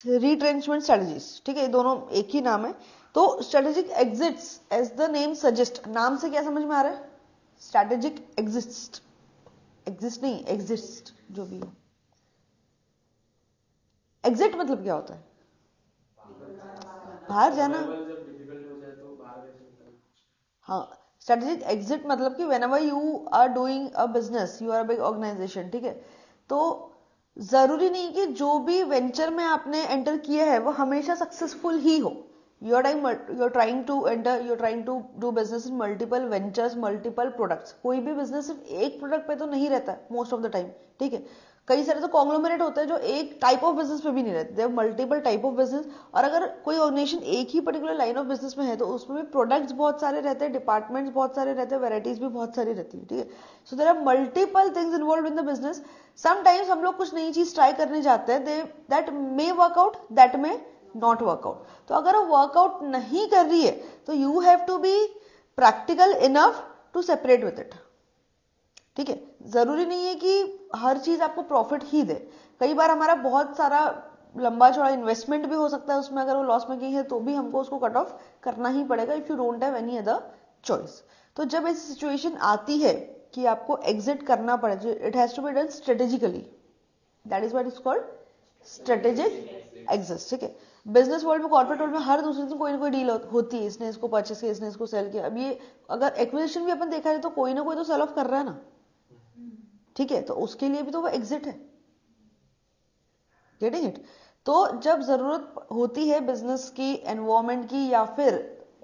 Retrenchment strategies, ठीक है, ये दोनों एक ही नाम है। तो strategic exits as the name suggest, नाम से क्या समझ में आ रहा है? स्ट्रेटेजिक एग्जिस्ट, एग्जिस्ट नहीं एग्जिस्ट, जो भी है। एग्जिट मतलब क्या होता है? बाहर जाना। हाँ, स्ट्रेटेजिक एग्जिट मतलब कि whenever you are doing a business, you are a big organisation, ठीक है, तो जरूरी नहीं कि जो भी वेंचर में आपने एंटर किया है वो हमेशा सक्सेसफुल ही हो। You are trying to enter, you are trying to do business in multiple ventures, multiple products. कोई भी बिजनेस सिर्फ एक प्रोडक्ट पे तो नहीं रहता मोस्ट ऑफ द टाइम, ठीक है। कई सारे तो कॉन्ग्लोमरेट होते हैं जो एक टाइप ऑफ बिजनेस पे भी नहीं रहते, there multiple type of business. और अगर कोई ऑर्गेनाइजेशन एक ही पर्टिकुलर लाइन ऑफ बिजनेस में है तो उसमें भी प्रोडक्ट्स बहुत सारे रहते हैं, डिपार्टमेंट्स बहुत सारे रहते हैं, वेराइटीज भी बहुत सारी रहती है, ठीक है। So there are multiple things involve in the business. Sometimes हम लोग कुछ नई चीज ट्राई करने जाते हैं, that may work out, that may not work out. तो अगर वो वर्कआउट नहीं कर रही है तो you have to be practical enough to separate with it, ठीक है। जरूरी नहीं है कि हर चीज आपको प्रॉफिट ही दे। कई बार हमारा बहुत सारा लंबा चौड़ा इन्वेस्टमेंट भी हो सकता है उसमें, अगर वो लॉस में गई है तो भी हमको उसको कट ऑफ करना ही पड़ेगा, if you don't have any other choice. तो जब ऐसी सिचुएशन आती है कि आपको एग्जिट करना पड़े, it has to be done strategically, that is what is called strategic exit, ठीक है। बिजनेस वर्ल्ड में, कॉर्पोरेट वर्ल्ड में हर दूसरे दिन कोई ना कोई डील होती है, इसने इसको परचेस किया, इसने इसको सेल किया। अब ये अगर एक्विजिशन भी अपन देखा जाए तो कोई ना कोई तो सेल ऑफ कर रहा है ना, ठीक है, तो उसके लिए भी तो वो एग्जिट है, गेटिंग इट। तो जब जरूरत होती है बिजनेस की, एनवायरमेंट की, या फिर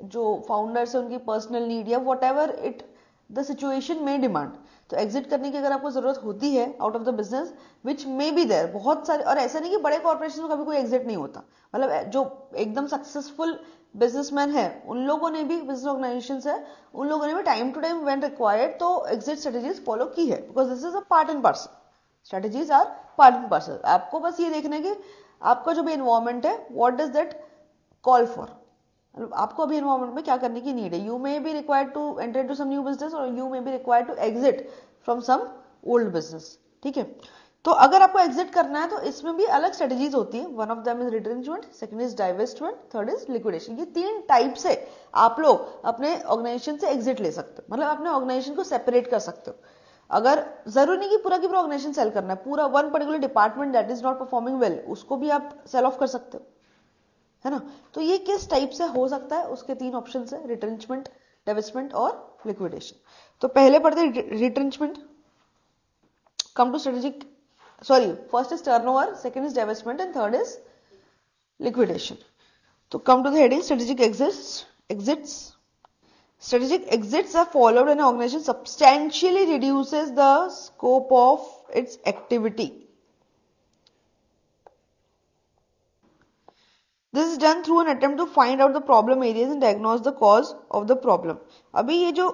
जो फाउंडर्स है उनकी पर्सनल नीड, या whatever it the situation में डिमांड, तो एग्जिट करने की अगर आपको जरूरत होती है out of the business which may be there, बहुत सारे। और ऐसा नहीं कि बड़े कॉर्पोरेशन में कभी कोई एग्जिट नहीं होता, मतलब जो एकदम सक्सेसफुल बिजनेसमैन है उन लोगों ने भी, बिजनेस ऑर्गेनाइजेशन है उन लोगों ने भी time to time when required तो एग्जिट स्ट्रेटेजीज फॉलो की है, because this is a part and parcel, strategies are part and parcel. आपको बस ये देखना है कि आपका जो भी एनवायरमेंट है what does that call for, आपको अभी एनवायरमेंट में क्या करने की नीड है। You may be required to enter into some new business और you may be required to exit from some old business, ठीक है। तो अगर आपको एग्जिट करना है तो इसमें भी अलग स्ट्रेटेजीज होती है। One of them is retrenchment, second is divestment, third is liquidation. ये तीन टाइप से आप लोग अपने ऑर्गेनाइजेशन से एग्जिट ले सकते हो, मतलब अपने ऑर्गेनाइजेशन को सेपरेट कर सकते हो। अगर जरूरी नहीं कि पूरा की पूरा ऑर्गेनाइजेशन सेल करना है, पूरा one particular department that is not performing well उसको भी आप सेल ऑफ कर सकते हो, है ना। तो ये किस टाइप से हो सकता है, उसके तीन ऑप्शन है, रिट्रेंचमेंट, डाइवेस्टमेंट और लिक्विडेशन। तो पहले पढ़ते retrenchment. Come to strategic, sorry, first is turnover, second is divestment and third is liquidation. तो come to the heading strategic exits. Strategic exits are followed when an organization substantially reduces the scope of its activity. This is done through an attempt to find out the problem areas and diagnose the cause of the problem. अभी ये जो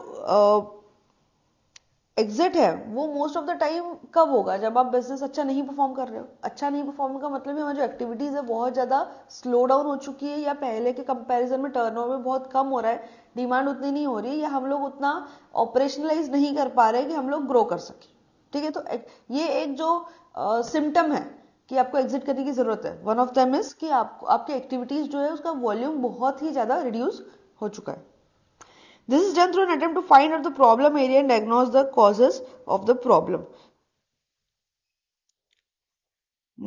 exit है वो most of the time कब होगा? जब आप business अच्छा नहीं परफॉर्म कर रहे हो। अच्छा नहीं परफॉर्म का मतलब है हमारी जो एक्टिविटीज है बहुत ज्यादा स्लो डाउन हो चुकी है, या पहले के कंपैरिजन में टर्नओवर बहुत कम हो रहा है, डिमांड उतनी नहीं हो रही है, या हम लोग उतना ऑपरेशनलाइज नहीं कर पा रहे कि हम लोग ग्रो कर सके, ठीक है। तो ये एक जो सिम्टम है कि आपको एग्जिट करने की जरूरत है। वन ऑफ देम इज कि आपकी एक्टिविटीज जो है उसका वॉल्यूम बहुत ही ज्यादा रिड्यूस हो चुका है। This is done through an attempt to find out the problem area and diagnose the causes of the problem.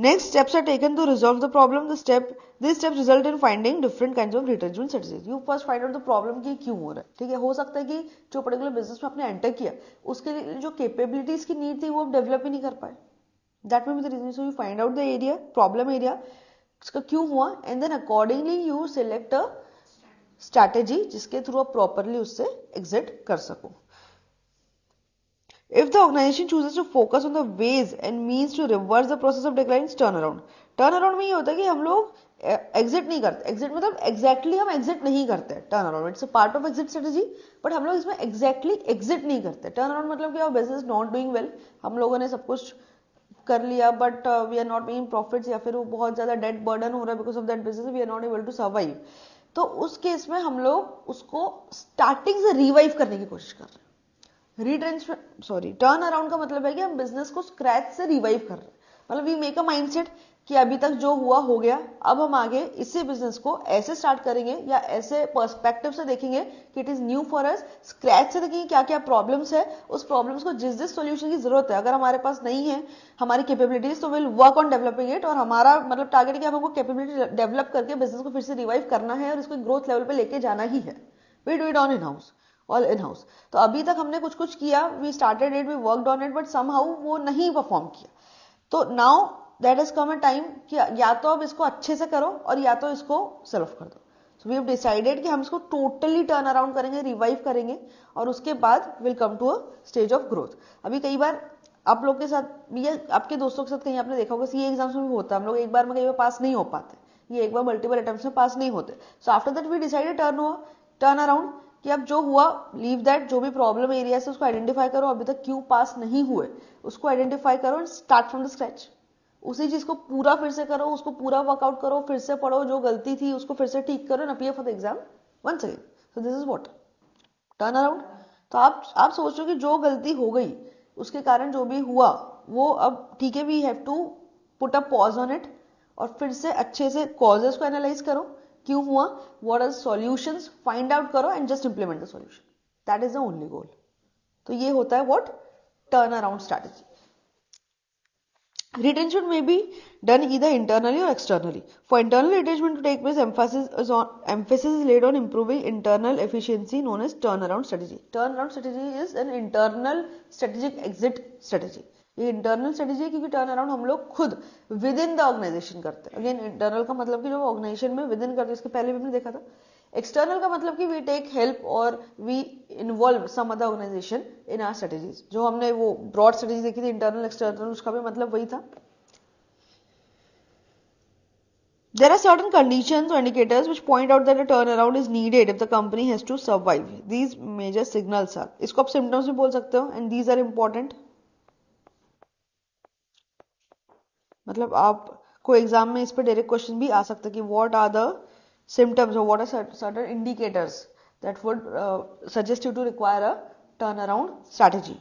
Next steps are taken to resolve the problem. These steps result in finding different kinds of retrenchment strategies. You first find out the problem कि क्यों हो रहा है, ठीक है। हो सकता है कि जो पर्टिकुलर बिजनेस में आपने एंटर किया उसके लिए जो कैपेबिलिटीज की नीड थी वो आप डेवलप ही नहीं कर पाए। That may be the reason. So you find out the area, problem area, इसका क्यों हुआ, and then accordingly you select a strategy जिसके थ्रू आप प्रॉपरली उससे एग्जिट कर सको। If the organisation chooses to focus on the ways and means to reverse the process of decline, turn around. Turn around में ये होता है कि हम लोग एग्जिट नहीं करते। एग्जिट मतलब एग्जैक्टली हम एग्जिट नहीं करते। Turn around it's a part of exit strategy, but हम लोग इसमें एग्जैक्टली एग्जिट नहीं करते। टर्न अराउंड मतलब कि बिजनेस नॉट डूइंग वेल, हम लोगों ने सब कुछ कर लिया but we are not making profits, या फिर वो बहुत ज्यादा डेट बर्डन हो रहा है because of that business, we are not able to survive. तो उस केस में हम लोग उसको स्टार्टिंग से रिवाइव करने की कोशिश कर रहे हैं। रिट्रेंचमेंट, सॉरी, टर्न अराउंड का मतलब है कि हम बिजनेस को स्क्रैच से रिवाइव कर रहे हैं। मतलब वी मेक अ माइंडसेट कि अभी तक जो हुआ हो गया, अब हम आगे इसी बिजनेस को ऐसे स्टार्ट करेंगे या ऐसे पर्सपेक्टिव से देखेंगे कि it is new for us, scratch से देखेंगे क्या क्या प्रॉब्लम्स है, उस प्रॉब्लम्स को जिस जिस सोल्यूशन की जरूरत है अगर हमारे पास नहीं है हमारी कैपेबिलिटीज, तो will work on developing it. और हमारा मतलब टारगेट है कि हमको कैपेबिलिटी डेवलप करके बिजनेस को फिर से रिवाइव करना है और इसको ग्रोथ लेवल पे लेके जाना ही है। We do it on in house, all in house. तो अभी तक हमने कुछ कुछ किया, we started it, we worked on it, but somehow वो नहीं परफॉर्म किया। तो now that is come a time कि या तो अब इसको अच्छे से करो और या तो इसको सेल ऑफ कर दो। सो वी हैव डिसाइडेड कि हम इसको टोटली टर्न अराउंड करेंगे, रिवाइव करेंगे और उसके बाद will come to a stage of growth. अभी कई बार आप लोग के साथ या आपके दोस्तों के साथ कहीं आपने देखा होगा, सीए एग्जाम्स में भी होता है, हम लोग एक बार में कई बार पास नहीं हो पाते, ये एक बार मल्टीपल अटेम्प्ट्स में पास नहीं होते। So after that we decided turn around कि अब जो हुआ लीव दैट, जो भी प्रॉब्लम एरिया है उसको आइडेंटिफाई करो, अभी तक क्यों पास नहीं हुए उसको आइडेंटिफाई करो and start from the scratch. उसी चीज को पूरा फिर से करो, उसको पूरा वर्कआउट करो, फिर से पढ़ो, जो गलती थी उसको फिर से ठीक करो and appear for the exam once again. So this is what turn around. तो आप सोचो कि जो गलती हो गई उसके कारण जो भी हुआ वो अब ठीक है, we have to put a pause on it और फिर से अच्छे से कॉजेस को एनालाइज करो, क्यों हुआ, what are solutions, find out करो and just implement the solution. That is the only goal. तो ये होता है what turn around strategy. Retention may be done either internally or externally. For internal retention to take place, emphasis is laid on improving internal efficiency, known as turnaround strategy. Turnaround strategy is an internal strategic exit strategy. ये internal strategy है क्योंकि turn around हम लोग खुद with in the organisation करते हैं। Again internal का मतलब कि जो ऑर्गेनाइजेशन में विद इन करते हैं, इसके पहले भी हमने देखा था। एक्सटर्नल का मतलब कि वी टेक हेल्प और we involve some other organisation in our strategies. जो हमने वो ब्रॉड स्ट्रेटेजी देखी थी इंटरनल एक्सटर्नल, उसका भी मतलब वही था। There are certain conditions or indicators which point out that a turnaround is needed if the company has to survive. These major signals are, इसको आप symptoms भी बोल सकते हो, and these are important. मतलब आपको एग्जाम में इस पर डायरेक्ट क्वेश्चन भी आ सकता है कि व्हाट आर द सिम्टम्स और what are certain indicators that would suggest you to require a turn around strategy.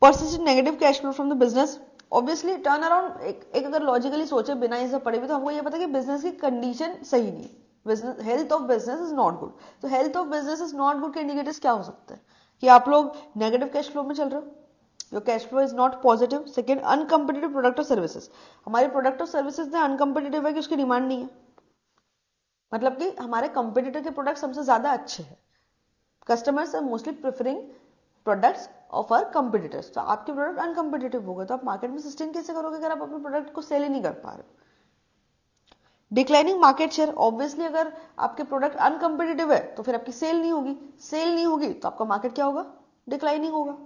Persistent negative cash flow from the business. Obviously turn around एक अगर लॉजिकली सोचे बिना इसे पढ़े भी, तो हमको ये पता है कि बिजनेस की कंडीशन सही नहीं, business health of business is not good. तो health of business is not good के इंडिकेटर्स क्या हो सकते हैं कि आप लोग नेगेटिव कैश फ्लो में चल रहे हो, your cash flow is not positive. Second, uncompetitive product or services. हमारे प्रोडक्ट और सर्विसेज में अनकम्पिटिटिव है कि उसकी डिमांड नहीं है, मतलब कि हमारे कंपिटिटर के प्रोडक्ट्स हमसे ज्यादा अच्छे हैं। Customers are mostly preferring products of our competitors. तो आपके प्रोडक्ट अनकम्पिटिटिव हो गए तो आप मार्केट में सस्टेन कैसे करोगे अगर आप अपने प्रोडक्ट को सेल ही नहीं कर पा रहे हो। Declining market share. ऑब्वियसली अगर आपके प्रोडक्ट अनकम्पिटिटिव है तो फिर आपकी सेल नहीं होगी, सेल नहीं होगी तो आपका मार्केट क्या होगा, डिक्लाइनिंग होगा।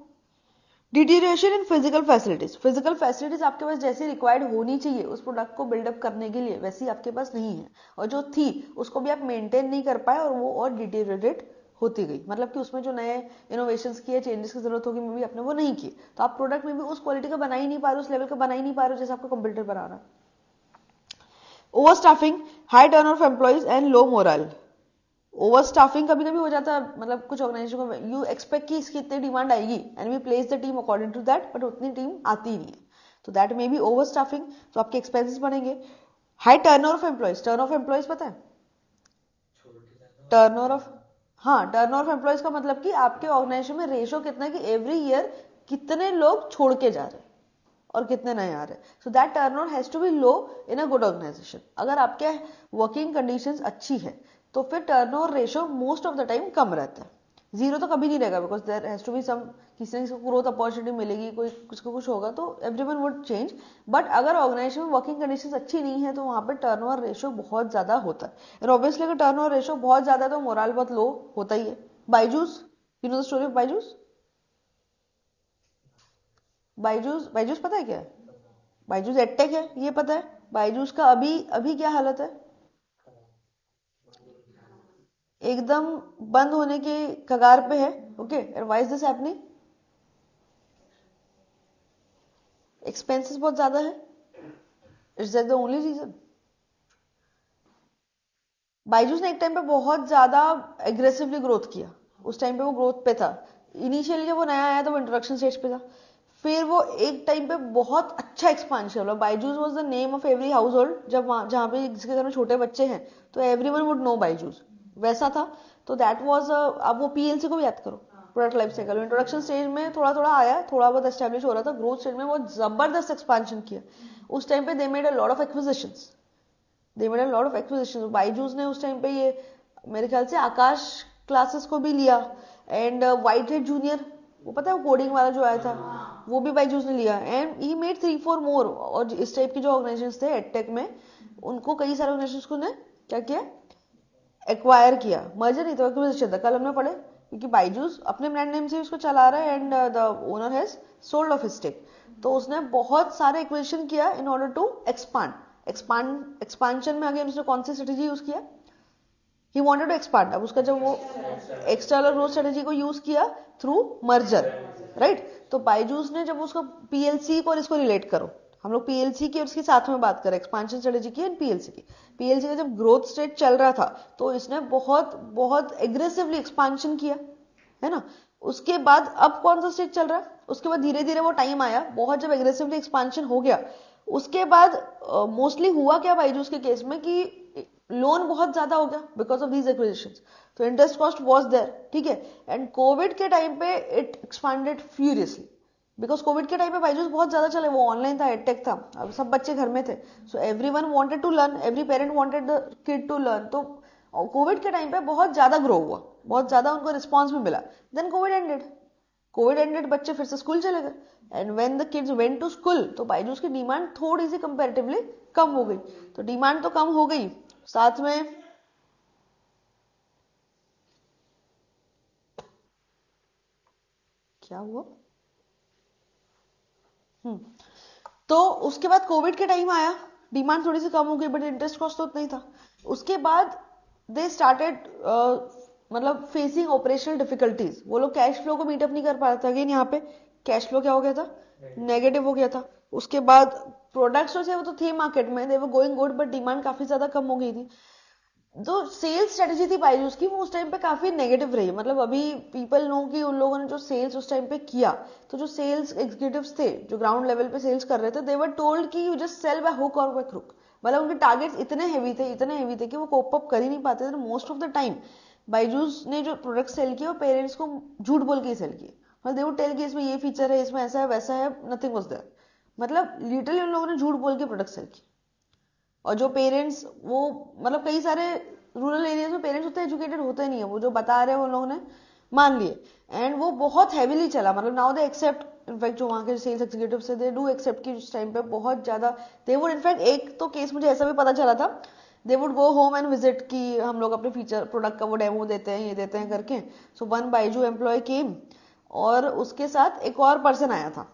Deterioration in physical facilities. Physical facilities आपके पास जैसी रिक्वायर्ड होनी चाहिए उस प्रोडक्ट को बिल्डअप करने के लिए, वैसी आपके पास नहीं है, और जो थी उसको भी आप मेंटेन नहीं कर पाए और वो और डिटीरियरेट होती गई। मतलब कि उसमें जो नए इनोवेशंस किए, चेंजेस की जरूरत होगी, में भी आपने वो नहीं की, तो आप प्रोडक्ट में भी उस क्वालिटी का बना ही नहीं पा रहे, उस लेवल का बना ही नहीं पा रहे जैसे आपका कंप्यूटर बना रहा है। Over staffing, high turn off employees and low moral. Over staffing कभी कभी हो जाता है, मतलब कुछ ऑर्गेनाइजेशन को यू एक्सपेक्ट कि इसकी इतनी डिमांड आएगी and we place the team according to that, but उतनी टीम आती ही नहीं है, तो that may be over staffing. तो आपके एक्सपेंसेस बढ़ेंगे। High turnover of employees. Turn off employees पता है, टर्नओवर ऑफ, हाँ, टर्नओवर ऑफ एम्प्लॉइज का मतलब कि आपके ऑर्गेनाइजेशन में रेशो कितना है कि एवरी ईयर कितने लोग छोड़ के जा रहे हैं और कितने नए आ रहे हैं। So that turnover has to be low in a good organization. अगर आपके वर्किंग कंडीशंस अच्छी है तो फिर turnover ratio most of the time कम रहता है। जीरो तो कभी नहीं रहेगा, because there has to be some, किसी ने ग्रोथ अपॉर्चुनिटी मिलेगी, कोई कुछ को कुछ होगा तो एवरीवन वुड चेंज। बट अगर ऑर्गेनाइजेशन में वर्किंग कंडीशंस अच्छी नहीं है तो वहां पर टर्नओवर रेशो बहुत ज्यादा होता है, और ऑब्वियसली अगर टर्नओवर रेशो बहुत ज्यादा है तो मोरल बहुत लो होता ही है। Byju's, you know the story of Byju's. Byju's, Byju's पता है क्या है? बायजूस एडटेक है, ये पता है। बायजूस का अभी अभी क्या हालत है, एकदम बंद होने के कगार पे है। Okay, why is this happening? Expenses बहुत ज्यादा है, it's that the only reason. Byju's ने एक टाइम पे बहुत ज्यादा एग्रेसिवली ग्रोथ किया, उस टाइम पे वो ग्रोथ पे था। इनिशियली जब वो नया आया तो वो इंट्रोडक्शन स्टेज पे था, फिर वो एक टाइम पे बहुत अच्छा एक्सपांशन हुआ। Byju's was the name of every house hold. जब जहाँ पे जिसके घर में छोटे बच्चे हैं तो एवरीवन वुड नो बायजूस, वैसा था। तो दैट वाज, अब वो पीएलसी को भी याद करो, product life cycle. Introduction stage में थोड़ा थोड़ा आया, थोड़ा बहुत एस्टेब्लिश हो रहा था, ग्रोथ स्टेज में बहुत जबरदस्त एक्सपांशन किया। उस टाइम पे they made a lot of acquisitions, Byju's ने उस टाइम पे ये मेरे ख्याल से आकाश क्लासेस को भी लिया, एंड व्हाइट हेड जूनियर, वो पता है वो कोडिंग वाला जो आया था, वो भी बायजूस ने लिया। एंड ही मेड 3-4 मोर। और इस टाइप के जो ऑर्गेनाइजेशंस थे एडटेक में, उनको कई सारे ऑर्गेनाइजेशंस को ने क्या किया, एक्वायर किया। मर्जर नहीं तो एक्विजिशन था, कल हमने पढ़े, क्योंकि बायजूस अपने ब्रांड नेम से उसको चला रहा है and the owner has sold off his stake. तो उसने बहुत सारे एक्विजिशन किया इन ऑर्डर टू एक्सपांशन में अगेन उसने कौन सी स्ट्रेटेजी यूज किया, ही वांटेड टू एक्सपांड। अब उसका जब वो एक्सटर्नल ग्रोथ स्ट्रेटेजी को यूज किया थ्रू मर्जर, राइट। तो बायजूस ने जब उसको पीएलसी को और इसको रिलेट करो, हम लोग पीएलसी की और इसके साथ में बात करें, एक्सपांशन स्ट्रेटेजी की एंड पीएलसी की। पीएलसी का जब ग्रोथ स्टेज चल रहा था तो इसने बहुत बहुत एग्रेसिवली एक्सपांशन किया, है ना। उसके बाद अब कौन सा स्टेज चल रहा है, उसके बाद धीरे धीरे वो टाइम आया, बहुत जब एग्रेसिवली एक्सपांशन हो गया, उसके बाद मोस्टली हुआ क्या बायजूस के केस में कि लोन बहुत ज्यादा हो गया बिकॉज ऑफ दीज एक्विजिशंस, तो इंटरेस्ट कॉस्ट वाज देयर, ठीक है। एंड कोविड के टाइम पे it expanded furiously, because Covid के टाइम पे बायजूस बहुत ज्यादा चले, वो ऑनलाइन था, एडटेक था, अब सब बच्चे घर में थे, so everyone wanted to learn, every parent wanted the kid to learn. तो कोविड के टाइम पे बहुत ज्यादा ग्रो हुआ, बहुत ज्यादा उनको रिस्पॉन्स भी मिला। देन कोविड एंडेड, बच्चे फिर से स्कूल चले गए, and when the kids went to school तो बायजूस की डिमांड थोड़ी सी कंपैरेटिवली कम हो गई। तो डिमांड तो कम हो गई, साथ में क्या हुआ, तो उसके बाद कोविड के टाइम आया, डिमांड थोड़ी सी कम हो गई, बट इंटरेस्ट कॉस्ट तो उतना ही था। उसके बाद दे स्टार्टेड मतलब फेसिंग ऑपरेशनल डिफिकल्टीज, वो लोग कैश फ्लो को मीटअप नहीं कर पा रहे थे। अगेन यहाँ पे कैश फ्लो क्या हो गया था, नेगेटिव हो गया था। उसके बाद प्रोडक्ट्स जो थे वो तो थे मार्केट में, they were going good, but demand काफी ज्यादा कम हो गई थी। जो सेल्स स्ट्रेटेजी थी बायजूस की, वो उस टाइम पे काफी नेगेटिव रही। मतलब अभी पीपल नो कि उन लोगों ने जो सेल्स उस टाइम पे किया, तो जो सेल्स एग्जीक्यूटिव्स थे जो ग्राउंड लेवल पे सेल्स कर रहे थे, दे वर टोल्ड कि you just sell bye hook और बाय क्रुक। मतलब उनके टारगेट्स इतने हेवी थे कि वो कोप अप कर ही नहीं पाते थे। Most of the time Byju's ने जो प्रोडक्ट सेल किए वो पेरेंट्स को झूठ बोल के ही सेल किए। मतलब दे वुड टेल कि इसमें ये फीचर है, इसमें ऐसा है वैसा है, नथिंग वाज देयर। मतलब लिटरली उन लोगों ने झूठ बोल के प्रोडक्ट सेल किए। और जो पेरेंट्स, वो मतलब कई सारे रूरल एरियाज में पेरेंट्स उतने एजुकेटेड होते नहीं है, वो जो बता रहे हैं वो लोगों ने मान लिए, एंड वो बहुत हैवीली चला। मतलब नाउ दे एक्सेप्ट, इनफैक्ट जो वहां के सेल्स एग्जीक्यूटिव से, दे डू एक्सेप्ट कि उस टाइम पे बहुत ज्यादा दे वुड, इनफैक्ट एक तो केस मुझे ऐसा भी पता चला था, they would go home and visit कि हम लोग अपने फीचर प्रोडक्ट का वो डेमो देते हैं, ये देते हैं करके। सो वन बायजू एम्प्लॉय केम और उसके साथ एक और पर्सन आया था,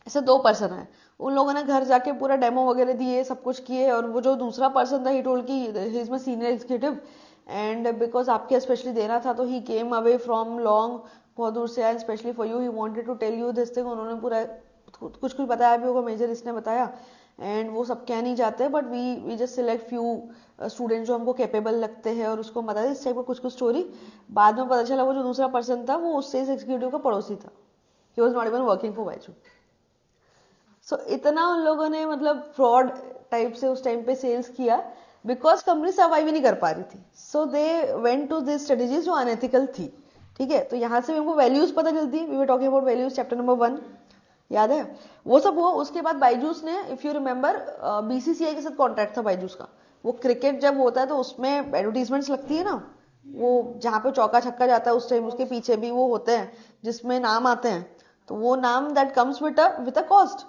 ऐसे 2 पर्सन आए। उन लोगों ने घर जाके पूरा डेमो वगैरह दिए, सब कुछ किए, और वो जो दूसरा पर्सन था ही टोल्ड कि he is my senior executive, and because आपके स्पेशली देना था तो he came away from long, बहुत दूर से आया specially for you, he wanted to tell you this thing. उन्होंने पूरा कुछ कुछ बताया भी होगा, मेजर इसने बताया, एंड वो सब कह नहीं जाते, but we just select few student जो हमको कैपेबल लगते हैं, और उसको बताया इस टाइप का कुछ कुछ स्टोरी। बाद में पता चला वो जो दूसरा पर्सन था वो उस सेल्स एग्जीक्यूटिव का पड़ोसी था, he was not even working for Byju. So इतना उन लोगों ने मतलब फ्रॉड टाइप से उस टाइम पे सेल्स किया, बिकॉज कंपनी सर्वाइव ही नहीं कर पा रही थी। So they went to this strategies जो अनएथिकल थी, ठीक है। तो यहां से भी हमको वैल्यूज पता चलती है, we were talking about values chapter number 1, याद है वो सब हुआ। उसके बाद बायजूस ने, इफ यू रिमेंबर, बीसीसीआई के साथ कॉन्ट्रैक्ट था बायजूस का। वो क्रिकेट जब होता है तो उसमें एडवर्टीजमेंट्स लगती है ना, वो जहां पे चौका छक्का जाता है उस टाइम उसके पीछे भी वो होते हैं जिसमें नाम आते हैं, तो वो नाम that comes with a cost.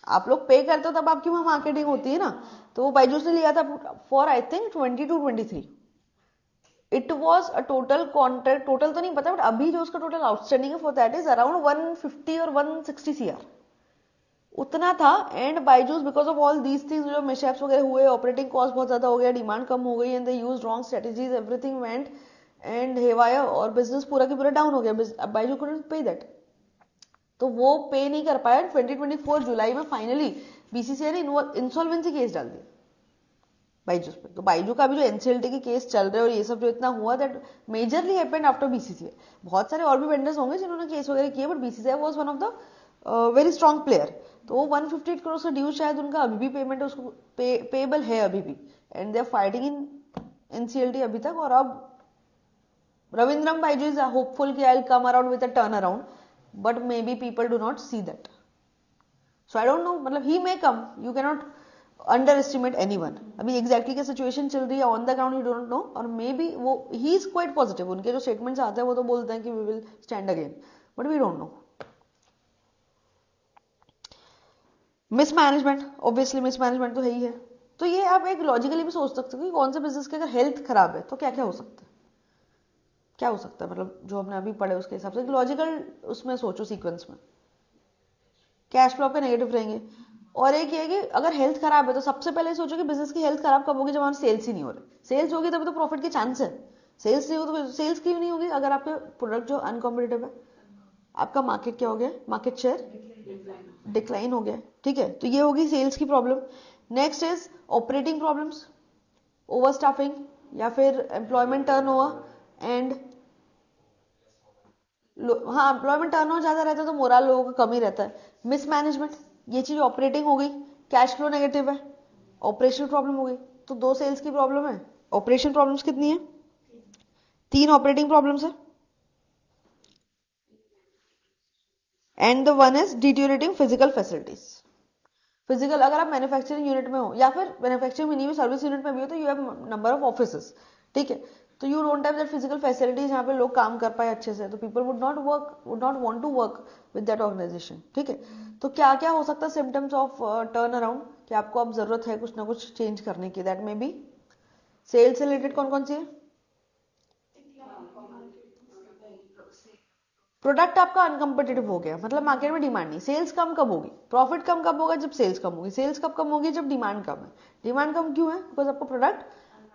आप लोग पे करते हो तब आपकी वहां मार्केटिंग होती है ना। तो वो बायजूस ने लिया था for I think 22-23। It was a total contract, total तो नहीं पता, बट अभी जो उसका टोटल आउटस्टैंडिंग है फॉर दैट इज अराउंड 150 और 160 CR, उतना था। And Byju's because of all these things, जो मिसहैप्स वगैरह हुए, ऑपरेटिंग कॉस्ट बहुत ज्यादा हो गया, डिमांड कम हो गई, and they used wrong strategies, everything went and haywire, और बिजनेस पूरा की पूरा डाउन हो गया। बायजू कुडंट पे दैट, तो वो पे नहीं कर पाया। 2024 जुलाई में फाइनली बीसीसीआई ने इंसॉल्वेंसी केस डाल दिया बायजूस पे। तो बायजू का भी जो एनसीएलटी के केस चल रहे हैं और ये सब जो इतना हुआ, that majorly happened after BCCI. बहुत सारे और भी वेंडर्स होंगे जिन्होंने केस वगैरह किए, but BCCI was one of the very strong player, तो वो 158 करोड़ का ड्यू शायद उनका अभी भी पेमेंट है, उसको पेबल है अभी भी, and they are fighting in NCLT अभी तक। और अब रविंद्रम बाइजू इज होपफुल कि I will come around with a turn around, but maybe people do not see that, so I don't know, मतलब he may come, you can not underestimate anyone. अभी exactly क्या situation चल रही है on the ground you don't know, और may be वो he is quite positive, उनके जो स्टेटमेंट्स आते हैं वो तो बोलते हैं कि we will stand again, but we don't know. Mismanagement, obviously mismanagement तो है ही है, तो ये आप एक लॉजिकली भी सोच सकते हो कि कौन से बिजनेस की अगर हेल्थ खराब है तो क्या क्या हो सकता है, क्या हो सकता है, मतलब जो हमने अभी पढ़े उसके हिसाब से लॉजिकल उसमें सोचो सीक्वेंस में, कैश फ्लो आपके नेगेटिव रहेंगे। और एक ये है कि अगर हेल्थ खराब है तो सबसे पहले सोचो कि बिजनेस की हेल्थ खराब कब होगी, जब हमारे सेल्स ही नहीं हो रहे, सेल्स होगी तभी तो प्रॉफिट के चांस है, सेल्स नहीं हो तो सेल्स क्यों नहीं होगी, अगर आपके प्रोडक्ट जो अनकॉम्पिटिटिव है, आपका मार्केट क्या हो गया, मार्केट शेयर डिक्लाइन हो गया, ठीक है, तो ये होगी सेल्स की problem. Next is operating problems, over staffing या फिर एम्प्लॉयमेंट टर्नओवर एंड हाँ एम्प्लॉयमेंट टर्नओवर ज्यादा रहता है तो मोरल लोगों का कम ही रहता है। मिसमैनेजमेंट, ये चीज ऑपरेटिंग हो गई, कैश फ्लो नेगेटिव है, ऑपरेशनल प्रॉब्लम हो गई, तो 2 सेल्स की प्रॉब्लम है, ऑपरेशन प्रॉब्लम्स कितनी है, 3 ऑपरेटिंग प्रॉब्लम्स है, and the one is deteriorating physical facilities. Physical, अगर आप मैन्युफैक्चरिंग यूनिट में हो या फिर मैन्युफैक्चरिंग में नहीं भी सर्विस यूनिट में भी हो तो you have number of offices, ठीक है, तो you don't have that physical facilities जहां पे लोग काम कर पाए अच्छे से, तो people would not want to work with that organisation, ठीक है। तो क्या क्या हो सकता है सिम्टम्स ऑफ टर्न अराउंड, कि आपको अब जरूरत है कुछ ना कुछ चेंज करने की, दैट मे बी सेल्स से रिलेटेड कौन कौन सी है, प्रोडक्ट आपका अनकम्पिटिटिव हो गया, मतलब मार्केट में डिमांड नहीं, सेल्स कम कब होगी, प्रॉफिट कम कब होगा, जब सेल्स कम होगी, सेल्स कब कम होगी, जब डिमांड कम है, डिमांड कम क्यों है, बिकॉज आपका प्रोडक्ट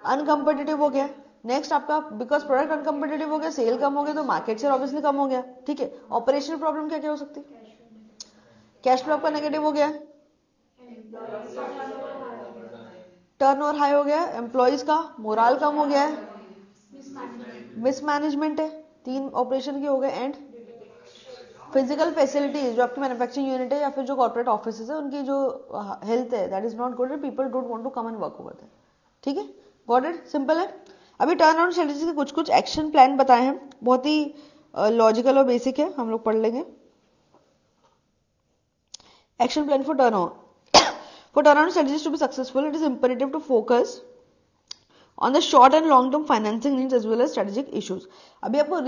अनकम्पिटिटिव हो गया। नेक्स्ट आपका बिकॉज प्रोडक्ट अनकम्पिटिटिव हो गया, सेल कम हो गया, तो मार्केट शेयर ऑब्वियसली कम हो गया, ठीक है। ऑपरेशनल प्रॉब्लम क्या क्या हो सकती है, कैश फ्लो आपका नेगेटिव हो गया, टर्नओवर हाई हो गया, एम्प्लॉइज का मोराल कम हो गया है, मिसमैनेजमेंट है, 3 ऑपरेशन के हो गए, एंड फिजिकल फैसिलिटीज जो आपकी मैन्युफैक्चरिंग यूनिट है या फिर जो कॉर्पोरेट ऑफिस है उनकी जो हेल्थ है that is not good and people don't want to come and work over that, ठीक है, गॉट इट, सिंपल है। अभी टर्न अराउंड स्ट्रेटेजी के कुछ कुछ एक्शन प्लान बताए हैं, बहुत ही लॉजिकल और बेसिक है, हम लोग पढ़ लेंगे। Action plan for turn for turnaround strategies to be successful it is imperative to focus on the short and long term financing needs as well as strategic issues। अभी आपको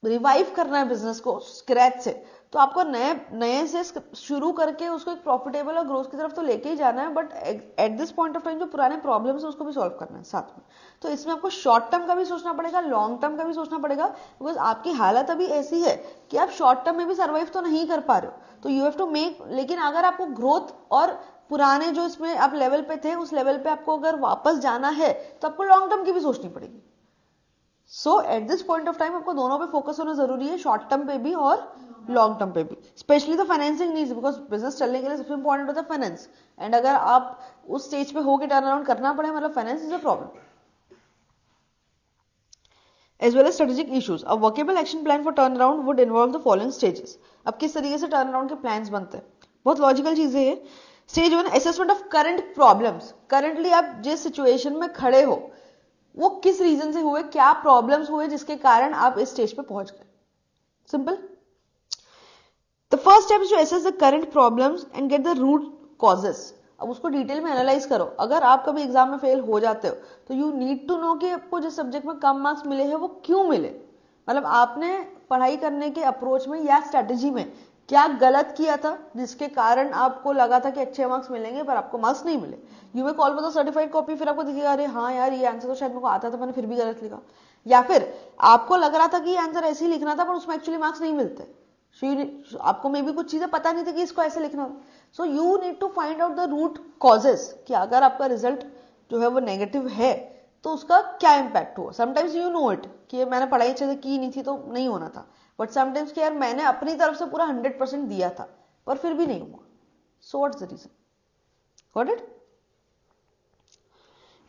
रिवाइव करना है बिजनेस को स्क्रैच से, तो आपको नए से शुरू करके उसको एक प्रॉफिटेबल और ग्रोथ की तरफ तो लेके ही जाना है, but at this point of time जो पुराने प्रॉब्लम्स है उसको भी सॉल्व करना है साथ में। तो इसमें आपको शॉर्ट टर्म का भी सोचना पड़ेगा, लॉन्ग टर्म का भी सोचना पड़ेगा, बिकॉज आपकी हालत अभी ऐसी है कि आप शॉर्ट टर्म में भी सर्वाइव तो नहीं कर पा रहे हो, तो यू हैव टू मेक, लेकिन अगर आपको ग्रोथ और पुराने जो इसमें आप लेवल पे थे उस लेवल पे आपको अगर वापस जाना है तो आपको लॉन्ग टर्म की भी सोचनी पड़ेगी। So at this point of time आपको दोनों पे फोकस होना जरूरी है, शॉर्ट टर्म पे भी और लॉन्ग टर्म पे भी, specially the financing needs, because business चलने के लिए सबसे इंपॉर्टेंट होता है फाइनेंस, एंड अगर आप उस स्टेज पे होके टर्न अराउंड करना पड़े मतलब finance is a problem, as well as strategic issues। A workable action plan for turnaround would involve the following stages। अब किस तरीके से टर्न अराउंड के प्लान्स बनते हैं, बहुत लॉजिकल चीजें हैं। Stage 1 assessment of current problems, currently आप जिस सिचुएशन में खड़े हो वो किस रीजन से हुए, क्या प्रॉब्लम्स हुए जिसके कारण आप इस स्टेज पे पहुंच गए, simple. The first step is to assess the current problems and get the root causes. अब उसको डिटेल में एनालाइज करो, अगर आप कभी एग्जाम में फेल हो जाते हो तो यू नीड टू नो कि आपको जिस सब्जेक्ट में कम मार्क्स मिले हैं वो क्यों मिले, मतलब आपने पढ़ाई करने के अप्रोच में या स्ट्रेटेजी में क्या गलत किया था जिसके कारण आपको लगा था कि अच्छे मार्क्स मिलेंगे पर आपको मार्क्स नहीं मिले। You may call for the certified copy, फिर आपको दिखेगा अरे हाँ यार ये आंसर तो शायद मेरे को आता था मैंने फिर भी गलत लिखा, या फिर आपको लग रहा था कि ये आंसर ऐसे ही लिखना था पर उसमें एक्चुअली मार्क्स नहीं मिलते, आपको मे भी कुछ चीजें पता नहीं थी कि इसको ऐसे लिखना। So you need to find out the root causes कि अगर आपका रिजल्ट जो है वो नेगेटिव है तो उसका क्या इंपैक्ट हुआ। समटाइम्स यू नो इट कि मैंने पढ़ाई अच्छे से की नहीं थी तो नहीं होना था, बट समटाइम्स कि यार मैंने अपनी तरफ से पूरा 100% दिया था पर फिर भी नहीं हुआ, so what's the reason, got it,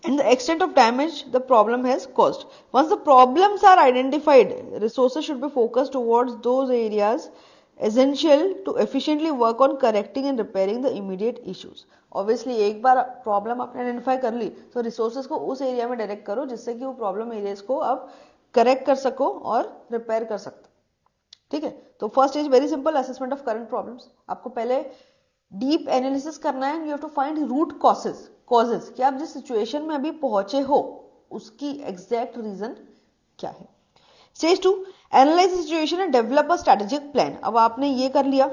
and the extent of damage the problem has caused। Once the problems are identified, resources should be focused towards those areas essential to efficiently work on correcting and repairing the immediate issues. Obviously एक बार problem आपने identify कर ली तो resources को उस area में direct करो जिससे कि वो प्रॉब्लम एरियाज को आप करेक्ट कर सको और रिपेयर कर सकते। ठीक है, तो first is very simple, assessment of current problems. आपको पहले डीप एनालिसिस करना है, you have to find root causes कि आप जिस सिचुएशन में अभी पहुंचे हो उसकी एग्जैक्ट रीजन क्या है। Stage 2, analyse situation and develop a strategic plan. अब आपने ये कर लिया,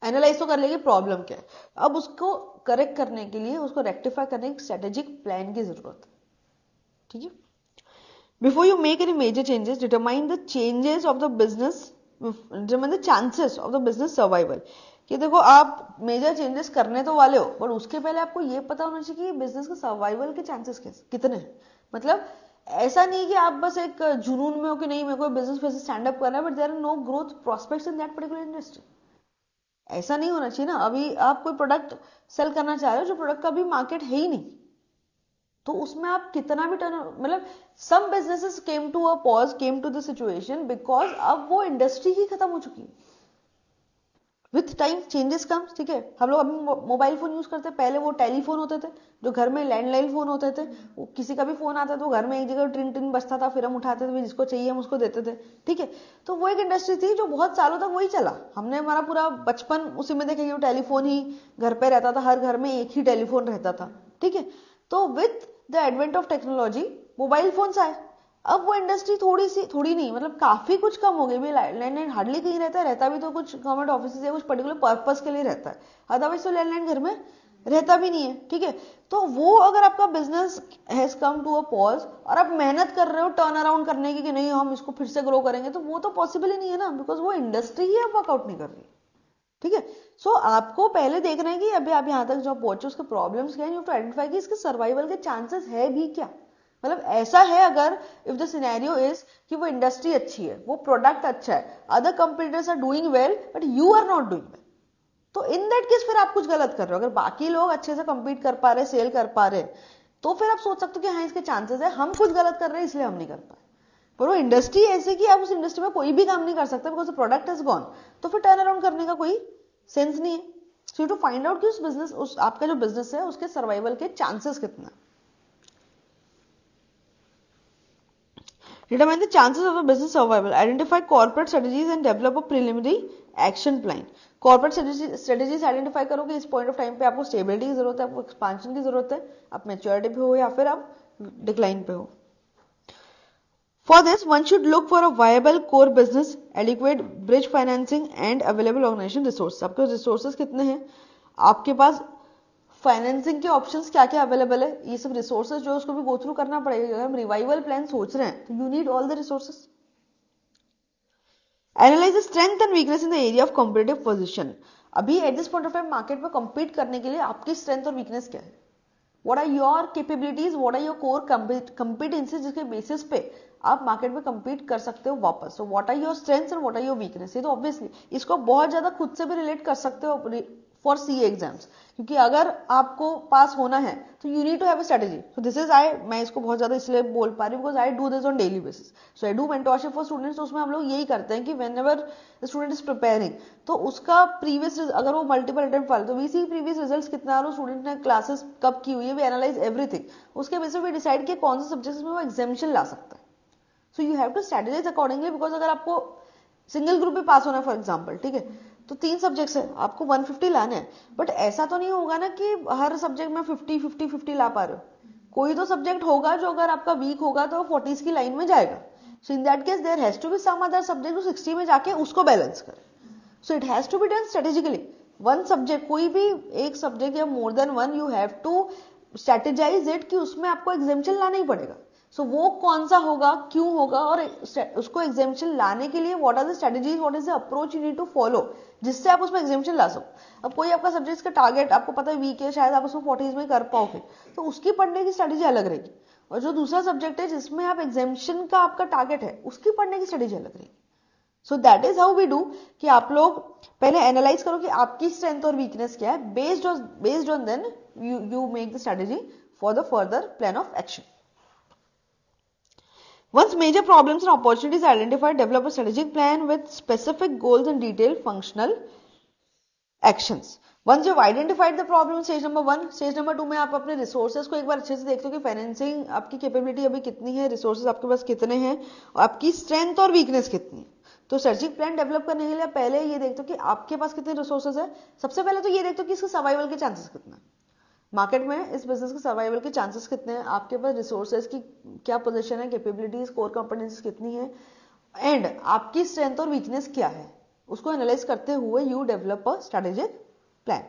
एनालाइज तो कर लिया कि प्रॉब्लम क्या है, अब उसको करेक्ट करने के लिए, उसको रेक्टिफाई करने की स्ट्रेटेजिक प्लान की जरूरत है। ठीक है, before you make any major changes determine the changes of the business, determine the chances of the business survival. कि देखो आप मेजर चेंजेस करने तो वाले हो, बट उसके पहले आपको ये पता होना चाहिए कि बिजनेस के सर्वाइवल के चांसेस कितने हैं। मतलब ऐसा नहीं कि आप बस एक जुनून में हो कि नहीं मेरे को बिजनेस पे स्टैंड अप करना है, but there are no growth prospects in that particular industry. ऐसा नहीं होना चाहिए ना। अभी आप कोई प्रोडक्ट सेल करना चाह रहे हो जो प्रोडक्ट का अभी मार्केट है ही नहीं, तो उसमें आप कितना भी टर्न, मतलब some businesses came to a pause, came to the situation because अब वो इंडस्ट्री ही खत्म हो चुकी है। With time changes comes. ठीक है, हम लोग अभी मोबाइल फोन यूज करते हैं, पहले वो टेलीफोन होते थे जो घर में लैंडलाइन फोन होते थे, वो किसी का भी फोन आता तो घर में एक जगह ट्रिन ट्रिन बजता था, फिर हम उठाते थे, जिसको चाहिए हम उसको देते थे। ठीक है, तो वो एक इंडस्ट्री थी जो बहुत सालों तक वही चला। हमने हमारा पूरा बचपन उसी में देखे, वो टेलीफोन ही घर पे रहता था, हर घर में एक ही टेलीफोन रहता था। ठीक है, तो with the advent of technology mobile phones आए, अब वो इंडस्ट्री थोड़ी नहीं मतलब काफी कुछ कम हो गई। लैंडलाइन हार्डली कहीं रहता भी तो कुछ गवर्नमेंट ऑफिस या कुछ पर्टिकुलर पर्पस के लिए रहता है, अदरवाइज तो लैंडलाइन घर में रहता भी नहीं है। ठीक है, तो वो अगर आपका business has come to a pause और आप मेहनत कर रहे हो टर्न अराउंड करने की कि नहीं हम इसको फिर से ग्रो करेंगे, तो वो तो पॉसिबल ही नहीं है ना, बिकॉज वो इंडस्ट्री ही अब वर्कआउट नहीं कर रही। ठीक है, सो आपको पहले देखना है कि अभी आप यहां तक जो पहुंचे उसके प्रॉब्लम्स क्या है, यू हैव टू आइडेंटिफाई कि इसके सर्वाइवल के चांसेस है भी क्या। मतलब ऐसा है अगर इफ द सिनेरियो इज कि वो इंडस्ट्री अच्छी है, वो प्रोडक्ट अच्छा है, other competitors are doing well but you are not doing well, तो इन दैट केस फिर आप कुछ गलत कर रहे हो। अगर बाकी लोग अच्छे से कंपीट कर पा रहे, सेल कर पा रहे, तो फिर आप सोच सकते हो कि हाँ इसके चांसेस है, हम कुछ गलत कर रहे हैं इसलिए हम नहीं कर पाए। पर वो इंडस्ट्री ऐसे कि आप उस इंडस्ट्री में कोई भी काम नहीं कर सकते बिकॉज प्रोडक्ट इज गॉन, तो फिर टर्न अराउंड करने का कोई सेंस नहीं है। So you to find out कि उस बिजनेस, उस आपका जो बिजनेस है उसके सर्वाइवल के चांसेस कितना है। Determine the chances of a business survival. Identify corporate strategies and develop a preliminary action plan. Corporate strategies identify करो कि इस point of time पे आपको stability की जरूरत है, आपको expansion की जरूरत है, आप maturity पे हो या फिर आप decline पे हो। For this, one should look for a viable core business, adequate bridge financing and available organization resources. आपके resources कितने हैं, आपके पास फाइनेंसिंग के ऑप्शंस क्या क्या अवेलेबल है, ये सब रिसोर्सेज जो है उसको भी गो थ्रू करना पड़ेगा। अगर हम रिवाइवल प्लान सोच रहे हैं तो you need all the resources. Analyse the strength and weakness in the area of competitive position. अभी at this point of time market में कम्पीट करने के लिए आपकी स्ट्रेंथ और वीकनेस क्या है, what are your capabilities, what are your core competencies, जिसके बेसिस पे आप मार्केट में कम्पीट कर सकते हो वापस। तो what are your strengths and what are your weakness, ये तो ऑब्वियसली इसको बहुत ज्यादा खुद से भी रिलेट कर सकते हो फॉर सीए एग्जाम्स, क्योंकि अगर आपको पास होना है तो you need to have a strategy. So this is मैं इसको बहुत ज्यादा इसलिए बोल पा रही हूँ because I do this on daily basis. So I do mentorship for students, तो उसमें हम लोग यही करते हैं कि whenever the student is preparing, तो उसका प्रीवियस अगर वो मल्टीपल अटेम्प्ट वाले तो वीसी प्रीवियस रिजल्ट कितना है, स्टूडेंट ने क्लासेस कब की हुई है, वी एनालाइज एवरीथिंग, उसके बेसिस पे डिसाइड किया कौन से सब्जेक्ट्स में वो एग्जामिशन ला सकता है। So you have to strategize accordingly, because अगर आपको सिंगल ग्रुप में पास होना है फॉर एग्जाम्पल, ठीक है, तो 3 सब्जेक्ट्स है, आपको 150 लाने हैं, बट ऐसा तो नहीं होगा ना कि हर सब्जेक्ट में 50-50-50 ला पा रहे हो। कोई तो सब्जेक्ट होगा जो अगर आपका वीक होगा तो 40s की लाइन में जाएगा। So in that case there has to be some other subject जो 60 में जाके उसको बैलेंस करे। So it has to be done strategically. One subject, कोई भी एक सब्जेक्ट या more than one, you have to strategize it कि उसमें आपको एग्जामिशन लाना ही पड़ेगा। सो वो कौन सा होगा, क्यों होगा, और उसको एग्जामिशन लाने के लिए what are the strategies, what is the approach you need to follow, जिससे आप उसमें एग्जामिशन ला सको। अब कोई आपका सब्जेक्ट का टारगेट आपको पता है वीक है, शायद आप उसमें 40s में कर पाओगे, तो उसकी पढ़ने की स्ट्रेटेजी अलग रहेगी। और जो दूसरा सब्जेक्ट है जिसमें आप एग्जामिशन का आपका टारगेट है, उसकी पढ़ने की स्ट्रेटेजी अलग रहेगी। So that is how we do कि आप लोग पहले एनालाइज करो कि आपकी स्ट्रेंथ और वीकनेस क्या है, based on then you make the strategy for the further plan of action. Once major problems and opportunities are identified, develop a strategic plan with specific goals and detailed functional actions. Once you've identified the problem, stage number 1, stage number 2 में आप अपने resources को एक बार अच्छे से देखते हो कि फाइनेंसिंग आपकी कैपेबिलिटी अभी कितनी है, रिसोर्सेज आपके पास कितने हैं और आपकी स्ट्रेंथ और वीकनेस कितनी है. तो स्ट्रेटेजिक प्लान डेवलप करने के लिए पहले ये देखते हो कि आपके पास कितने रिसोर्सेज है. सबसे पहले तो ये देखते हो कि इसके सर्वाइवल के चांसेस कितने हैं, मार्केट में इस बिजनेस के सर्वाइवल के चांसेस कितने हैं, आपके पास रिसोर्सेज की क्या पोजीशन है, कैपेबिलिटीज, कोर कंपेटेंसीज कितनी है एंड आपकी स्ट्रेंथ और वीकनेस क्या है. उसको एनालाइज करते हुए you develop a strategic plan.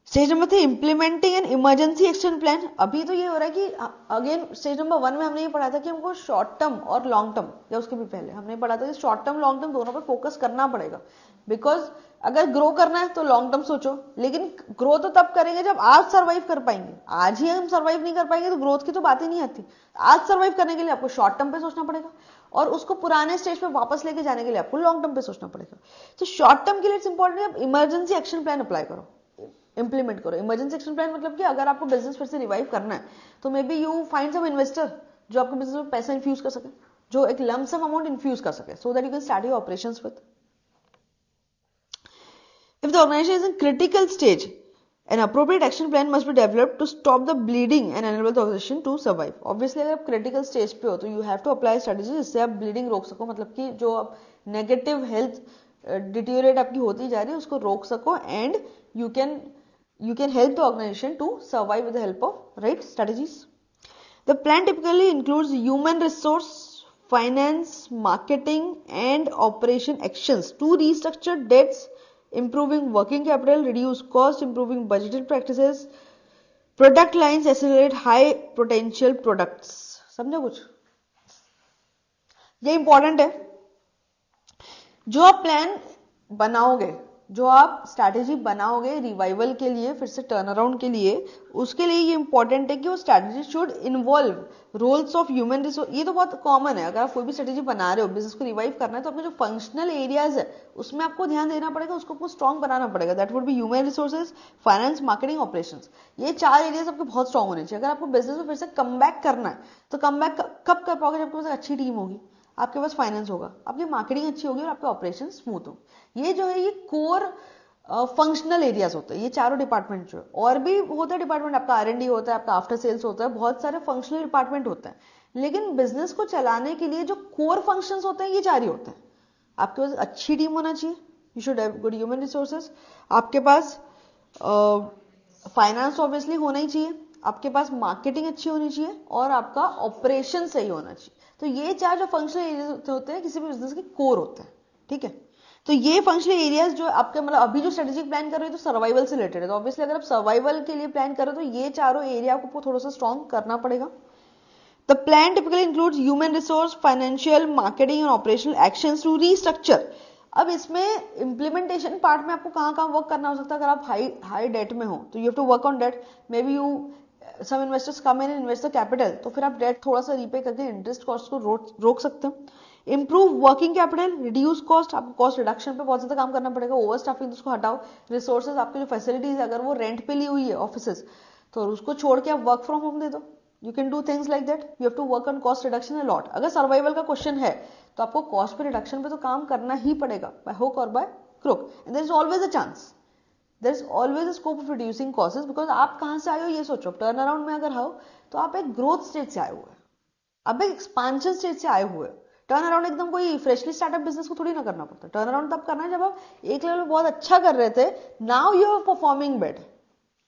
Stage number 3, implementing an emergency action plan. अभी तो ये हो रहा है कि अगेन स्टेज नंबर 1 में हमने ये पढ़ा था कि हमको शॉर्ट टर्म और लॉन्ग टर्म, या उसके भी पहले हमने पढ़ा था कि शॉर्ट टर्म लॉन्ग टर्म दोनों पे फोकस करना पड़ेगा. बिकॉज अगर ग्रो करना है तो लॉन्ग टर्म सोचो, लेकिन ग्रो तो तब करेंगे जब आज सर्वाइव कर पाएंगे. आज ही हम सर्वाइव नहीं कर पाएंगे तो ग्रोथ की तो बात ही नहीं आती. आज सर्वाइव करने के लिए आपको शॉर्ट टर्म पे सोचना पड़ेगा और उसको पुराने स्टेज पे वापस लेके जाने के लिए आपको लॉन्ग टर्म पे सोचना पड़ेगा. तो शॉर्ट टर्म के लिए इट्स इंपॉर्टेंट है आप इमरजेंसी एक्शन प्लान अप्लाई करो, इंप्लीमेंट करो. इमरजेंसी एक्शन प्लान मतलब कि अगर आपको बिजनेस फिर से रिवाइव करना है तो maybe you find some investor जो आपके बिजनेस में पैसा इन्फ्यूज कर सके, जो एक लंप सम अमाउंट इन्फ्यूज कर सके, so that you can start your operations with. If the organization is in critical stage, an appropriate action plan must be developed to stop the bleeding and enable the organization to survive. Obviously, अगर आप critical stage पे हो तो you have to apply strategy जिससे आप bleeding रोक सको, मतलब कि जो आप negative health deteriorate आपकी होती जा रही है उसको रोक सको and you can help the organization to survive with the help of right strategies. The plan typically includes human resource, finance, marketing and operation actions to restructure debts, improving working capital, reduce cost, improving budgeting practices, product lines, accelerate high potential products. समझे कुछ? ये important है. जो आप plan बनाओगे, जो आप strategy बनाओगे रिवाइवल के लिए, फिर से टर्न अराउंड के लिए, उसके लिए ये इंपॉर्टेंट है कि वो strategy should involve roles of human resource. ये तो बहुत कॉमन है, अगर आप कोई भी स्ट्रैटेजी बना रहे हो, बिजनेस को रिवाइव करना है तो अपने जो फंक्शनल एरियाज है उसमें आपको ध्यान देना पड़ेगा, उसको आपको स्ट्रॉन्ग बनाना पड़ेगा. That would be human resources, finance, marketing, operations. ये 4 एरियाज आपके बहुत स्ट्रॉन्ग होने चाहिए. अगर आपको बिजनेस में फिर से कम बैक करना है तो कम बैक कब कर पाओगे? जब आपके पास अच्छी टीम होगी, आपके पास फाइनेंस होगा, आपकी मार्केटिंग अच्छी होगी और आपके ऑपरेशन स्मूथ हो. ये जो है ये कोर फंक्शनल एरियाज होते हैं, ये चारों डिपार्टमेंट जो है. और भी होता है डिपार्टमेंट, आपका R&D होता है, आपका आफ्टर सेल्स होता है, बहुत सारे फंक्शनल डिपार्टमेंट होते हैं. लेकिन बिजनेस को चलाने के लिए जो कोर फंक्शंस होते हैं ये 4 ही होते हैं. आपके पास अच्छी टीम होना चाहिए, you should have good human resources, आपके पास फाइनेंस ऑब्वियसली होना ही चाहिए, आपके पास मार्केटिंग अच्छी होनी चाहिए और आपका ऑपरेशन सही होना चाहिए. तो ये 4 जो फंक्शनल एरियाज होते हैं किसी भी बिजनेस के कोर होते हैं. ठीक है, तो ये फंक्शनल एरियाज जो आपके मतलब अभी जो स्ट्रेटेजिक प्लान कर रहे हो तो सर्वाइवल से रिलेटेड है. तो ऑब्वियसली अगर आप सर्वाइवल के लिए प्लान कर रहे हो तो ये चारों एरिया को थोड़ा सा स्ट्रॉन्ग करना पड़ेगा. The plan typically includes human resource, financial, marketing and operational actions to restructure. अब इसमें इंप्लीमेंटेशन पार्ट में आपको कहाँ वर्क करना हो सकता है. अगर आप हाई डेट में हो तो you have to work on debt. Maybe you some investors come in invest the capital, तो फिर आप डेट थोड़ा सा रीपे करके इंटरेस्ट कॉस्ट को रोक सकते हो. Improve working capital, reduce cost, आपको कॉस्ट रिडक्शन पे बहुत ज्यादा काम करना पड़ेगा. ओवर स्टाफिंग उसको हटाओ. रिसोर्सेज, आपकी जो फैसिलिटीज है अगर वो रेंट पे ली हुई है ऑफिसेज, तो उसको छोड़ के आप वर्क फ्रॉम होम दे दो. You can do things like that. You have to work on cost reduction a lot. अगर सर्वाइवल का क्वेश्चन है तो आपको कॉस्ट पे रिडक्शन पे तो काम करना ही पड़ेगा, बाय हुक और by crook. And there is always a chance, there is always a scope of reducing cost, because आप कहां से आए हो ये सोचो. टर्न अराउंड में अगर हो तो आप एक ग्रोथ स्टेज से आए हुए हैं, आप एक एक्सपांशन स्टेज से आए हुए हैं. टर्न अराउंड एकदम कोई फ्रेशली स्टार्टअप बिजनेस को थोड़ी ना करना पड़ता. टर्न अराउंड तब करना है जब आप एक लेवल में बहुत अच्छा कर रहे थे, now you are performing better,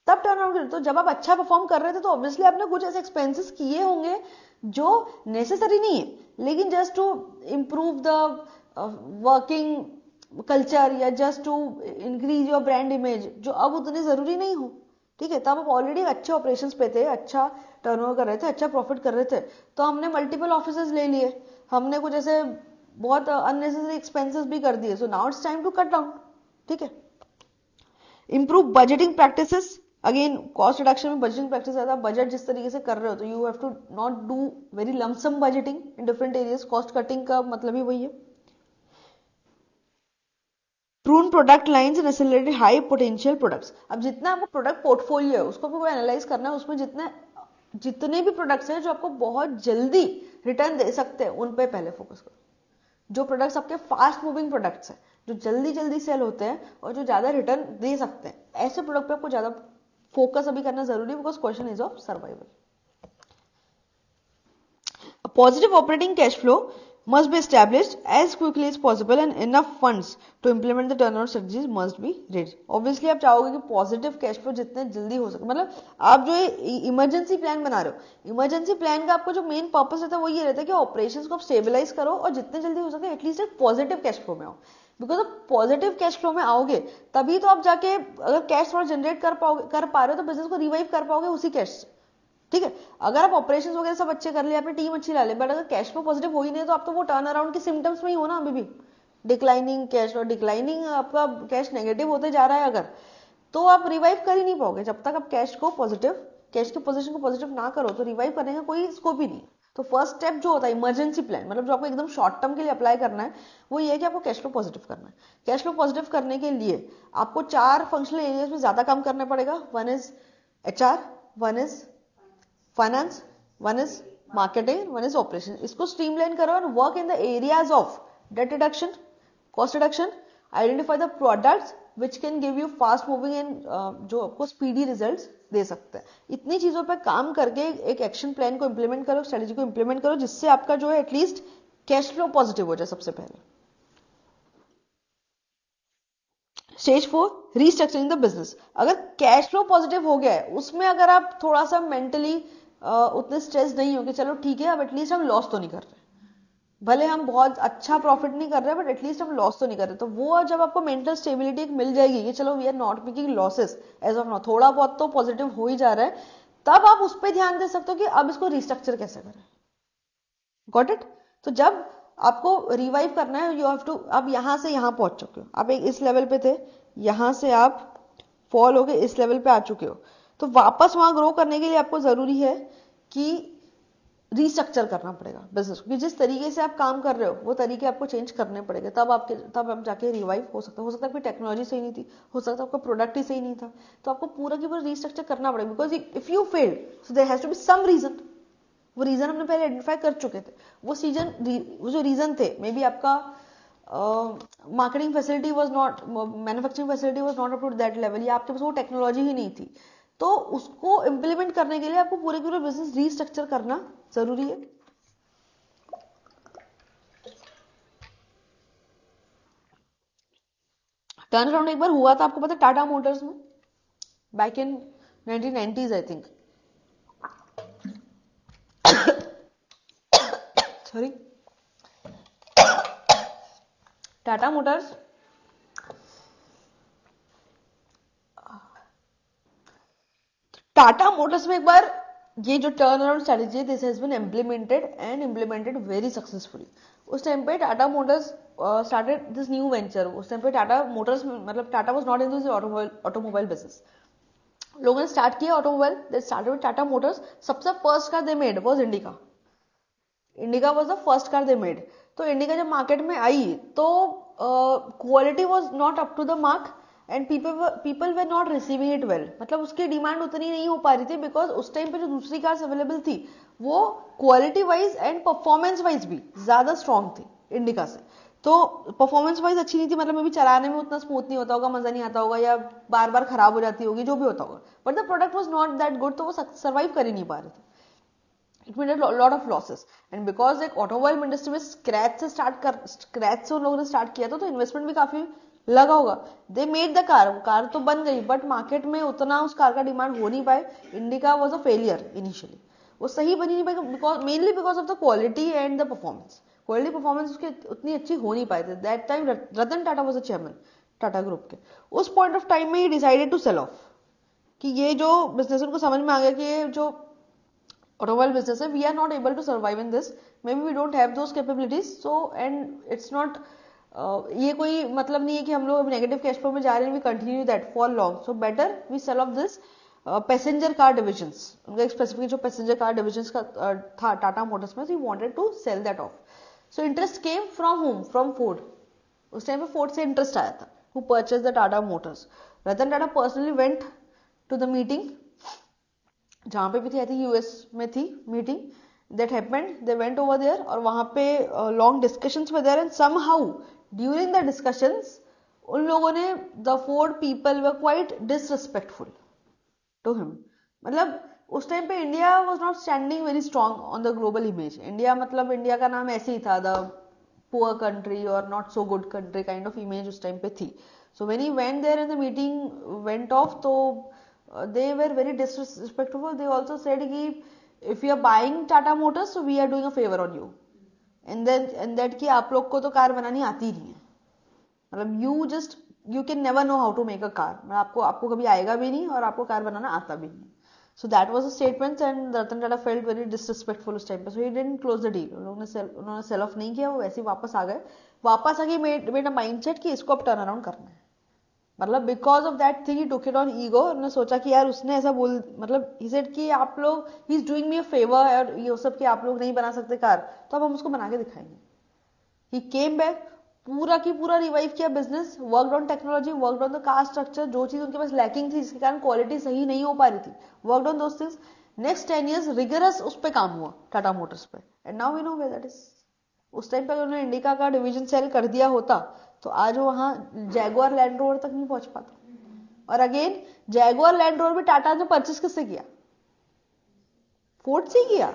तब टर्न अराउंड करते. तो जब आप अच्छा परफॉर्म कर रहे थे तो ऑब्वियसली आपने कुछ ऐसे एक्सपेंसेस किए होंगे जो नेसेसरी नहीं है, लेकिन just to improve the working culture या just to increase your brand image, जो अब उतने जरूरी नहीं हो. ठीक है, तब आप ऑलरेडी अच्छे ऑपरेशंस पे थे, अच्छा टर्नओवर कर रहे थे, अच्छा प्रॉफिट कर रहे थे, तो हमने मल्टीपल ऑफिसेज ले लिए, हमने कुछ ऐसे बहुत अननेसेसरी एक्सपेंसेस भी कर दिए. So now it's time to cut down. ठीक है, improve budgeting practices. Again cost reduction में बजटिंग प्रैक्टिस आता है. बजट जिस तरीके से कर रहे हो तो you have to not do very lump sum budgeting in different areas. Cost cutting का मतलब ही वही है. Prune product lines and accelerated high potential products. अब जितना आपको प्रोडक्ट पोर्टफोलियो है उसको आपको एनालाइज करना है, उसमें जितने जितने भी प्रोडक्ट्स हैं जो आपको बहुत जल्दी रिटर्न दे सकते हैं उन पे पहले फोकस करो। जो प्रोडक्ट्स आपके फास्ट मूविंग प्रोडक्ट्स हैं, जो जल्दी जल्दी सेल होते हैं और जो ज्यादा रिटर्न दे सकते हैं, ऐसे प्रोडक्ट पे आपको ज्यादा फोकस अभी करना जरूरी है, because question is of survival. A positive operating cash flow must be established as quickly as possible and enough funds to implement the turnaround strategies must be raised. Obviously आप चाहोगे कि पॉजिटिव कैश फ्लो जितने जल्दी हो सके, मतलब आप जो इमरजेंसी प्लान बना रहे हो, इमरजेंसी प्लान का आपको जो मेन पर्पस रहता है वो ये रहता है कि ऑपरेशंस को आप स्टेबलाइज करो और जितने जल्दी हो सके एटलीस्ट एक पॉजिटिव कैश फ्लो में आओ। बिकॉज आप पॉजिटिव कैश फ्लो में आओगे तभी तो आप जाके अगर कैश थोड़ा जनरेट कर पा रहे हो तो बिजनेस को रिवाइव कर पाओगे उसी कैश से। ठीक है, अगर आप ऑपरेशंस वगैरह सब अच्छे कर लिए, आपने टीम अच्छी ला ली, बट अगर कैश फ्लो पॉजिटिव हो ही नहीं तो आप तो वो टर्न अराउंड के सिम्टम्स में ही हो ना अभी भी, डिक्लाइनिंग कैश और डिक्लाइनिंग आपका कैश नेगेटिव होते जा रहा है अगर, तो आप रिवाइव कर ही नहीं पाओगे। जब तक आप कैश को पॉजिटिव, कैश की पोजीशन को पॉजिटिव ना करो तो रिवाइव करने का कोई स्कोप ही नहीं। तो फर्स्ट स्टेप जो होता है इमरजेंसी प्लान, मतलब जो आपको एकदम शॉर्ट टर्म के लिए अप्लाई करना है, वो ये है कि आपको कैश फ्लो पॉजिटिव करना है। कैश फ्लो पॉजिटिव करने के लिए आपको 4 फंक्शनल एरियाज में ज्यादा काम करना पड़ेगा। One is HR, one is finance, one is marketing, one is operation. इसको स्ट्रीमलाइन करो और work in the areas of date reduction, cost reduction, identify the products which can give you fast moving and जो आपको speedy results दे सकते हैं। इतनी चीजों पर काम करके एक एक्शन प्लान को इंप्लीमेंट करो, स्ट्रेटेजी को इंप्लीमेंट करो, जिससे आपका जो है एटलीस्ट कैश फ्लो पॉजिटिव हो जाए सबसे पहले। Stage 4 restructuring the business. अगर कैश फ्लो पॉजिटिव हो गया है, उसमें अगर आप थोड़ा सा मेंटली उतने स्ट्रेस नहीं हो कि चलो ठीक है अब एटलीस्ट हम लॉस तो नहीं कर रहे, भले हम बहुत अच्छा प्रॉफिट नहीं कर रहे बट एटलीस्ट हम लॉस तो नहीं कर रहे, तो वो जब आपको मेंटल स्टेबिलिटी एक मिल जाएगी कि चलो we are not making losses as of now, थोड़ा बहुत तो पॉजिटिव हो ही जा रहा है, तब आप उस पर ध्यान दे सकते हो कि अब इसको रिस्ट्रक्चर कैसे करें। Got it? तो जब आपको रिवाइव करना है, यू हैव टू, आप यहां से यहां पहुंच चुके हो, आप एक इस लेवल पे थे, यहां से आप फॉल हो गए, इस लेवल पे आ चुके हो, तो वापस वहां ग्रो करने के लिए आपको जरूरी है कि रीस्ट्रक्चर करना पड़ेगा बिजनेस को, कि जिस तरीके से आप काम कर रहे हो वो तरीके आपको चेंज करने पड़ेगे, तब आप जाके रिवाइव हो सकता है। हो सकता है कोई टेक्नोलॉजी सही नहीं थी, हो सकता है आपका प्रोडक्ट ही सही नहीं था, तो आपको पूरा की पूरा रीस्ट्रक्चर करना पड़ेगा। Because if you fail so there has to be some reason. वो रीजन हमने पहले आइडेंटिफाई कर चुके थे, वो जो रीजन थे, मे बी आपका marketing facility was not, manufacturing facility was not up to that level, या आपके पास वो टेक्नोलॉजी ही नहीं थी, तो उसको इंप्लीमेंट करने के लिए आपको पूरे पूरे बिजनेस रीस्ट्रक्चर करना जरूरी है। टर्न अराउंड एक बार हुआ था, आपको पता है, टाटा मोटर्स में, back in 1990s I think, sorry, Tata Motors में एक बार ये जो turn around strategy, this has been implemented very successfully. उस टाइम पे Tata motors started this new venture. उस टाइम पे टाटा मोटर्स, मतलब Tata was not in this automobile business, लोगों ने स्टार्ट किया automobile, they started with Tata motors. सबसे first car they made was Indica was the first car they made. तो इंडिका जब मार्केट में आई तो quality was not up to the mark and people were not receiving it well, मतलब उसकी demand उतनी नहीं हो पा रही थी, बिकॉज उस टाइम पे जो दूसरी कार्स अवेलेबल थी वो quality wise and performance wise भी ज्यादा स्ट्रॉन्ग थी इंडिका से। तो परफॉर्मेंस वाइज अच्छी नहीं थी, मतलब मे भी चलाने में उतना स्मूथ नहीं होता होगा, मजा नहीं आता होगा, या बार बार खराब हो जाती होगी, जो भी होता होगा, but the product was not that good, तो वो सर्वाइव कर ही नहीं पा रहे थे। It made a lot of losses and because एक ऑटोमोबाइल इंडस्ट्री में स्क्रैच से उन लोगों ने स्टार्ट किया था, तो इन्वेस्टमेंट भी काफी लगा होगा। दे मेड द कार तो बन गई, बट मार्केट में उतना उस कार का डिमांड हो नहीं पाए। Indica was a failure initially, वो सही बनी नहीं पाई, mainly because of the quality and the performance. Quality performance उसकी उतनी अच्छी हो नहीं पाए थे। That time Ratan Tata was a chairman Tata group के। उस पॉइंट ऑफ टाइम में ही डिसाइडेड टू सेल ऑफ, कि ये जो बिजनेस उनको समझ में आ गया कि ये जो ऑटोमोबाइल बिजनेस है, we are not able to survive in this, maybe we don't have those capabilities, so and it's not, ये कोई मतलब नहीं है कि हम लोग नेगेटिव कैश फ्लो में जा रहे हैं, we continue that for long, so better we sell off this passenger car divisions. उनका एक स्पेसिफिक जो पैसेंजर कार डिविजन्स का था टाटा मोटर्स में, we wanted to sell that off. So interest came from home, from Ford. उस time पे Ford से interest आया था, who purchase the Tata Motors. Ratan Tata personally went to the meeting जहां पे भी थी, आई थिंक यूएस में थी meeting, that happened, they went over there, और वहां पे long discussions were there, and somehow during the discussions उन लोगों ने, the four people were quite disrespectful to him. मतलब उस टाइम पे India was not standing very strong on the global image. India मतलब इंडिया का नाम ऐसे ही था, द पुअर कंट्री और not so good country kind of image उस टाइम पे थी। So when he went there and the meeting went off, तो they were very disrespectful. They also said कि if you are buying Tata Motors, so we are doing a favor on you, and that कि आप लोग को तो car बनानी आती नहीं है, मतलब you can never know how to make a car, मतलब आपको कभी आएगा भी नहीं और आपको कार बनाना आता भी नहीं। So that was a statement, and Ratan Tata felt very disrespectful उस टाइम पे, so he didn't close the deal। उन्होंने सेल ऑफ नहीं किया, वो वैसे ही वापस आ गए। वापस आके मेड अ माइंडसेट कि इसको अब टर्न अराउंड करना है, मतलब because of that thing he took it on ego. उन्होंने सोचा कि यार उसने ऐसा बोल, मतलब ही सेड कि आप लोग, he is doing me a favour, और ये सब कि आप लोग नहीं बना सकते कार, तो अब हम उसको बना के दिखाएंगे। ही केम बैक, पूरा की पूरा रिवाइव किया business, worked on technology, worked on the caste structure, जो चीज उनके पास लैकिंग थी जिसके कारण क्वालिटी सही नहीं हो पा रही थी, worked on those things. Next 10 years rigorous उस पर काम हुआ टाटा मोटर्स पे, and now we know where that is. उस टाइम पे अगर उन्होंने इंडिका का डिवीजन सेल कर दिया होता तो आज वो वहां जैगुआर लैंड रोवर तक नहीं पहुंच पाता। और अगेन जैगुआर लैंड रोवर भी टाटा ने परचेस किससे किया? फोर्ड से किया।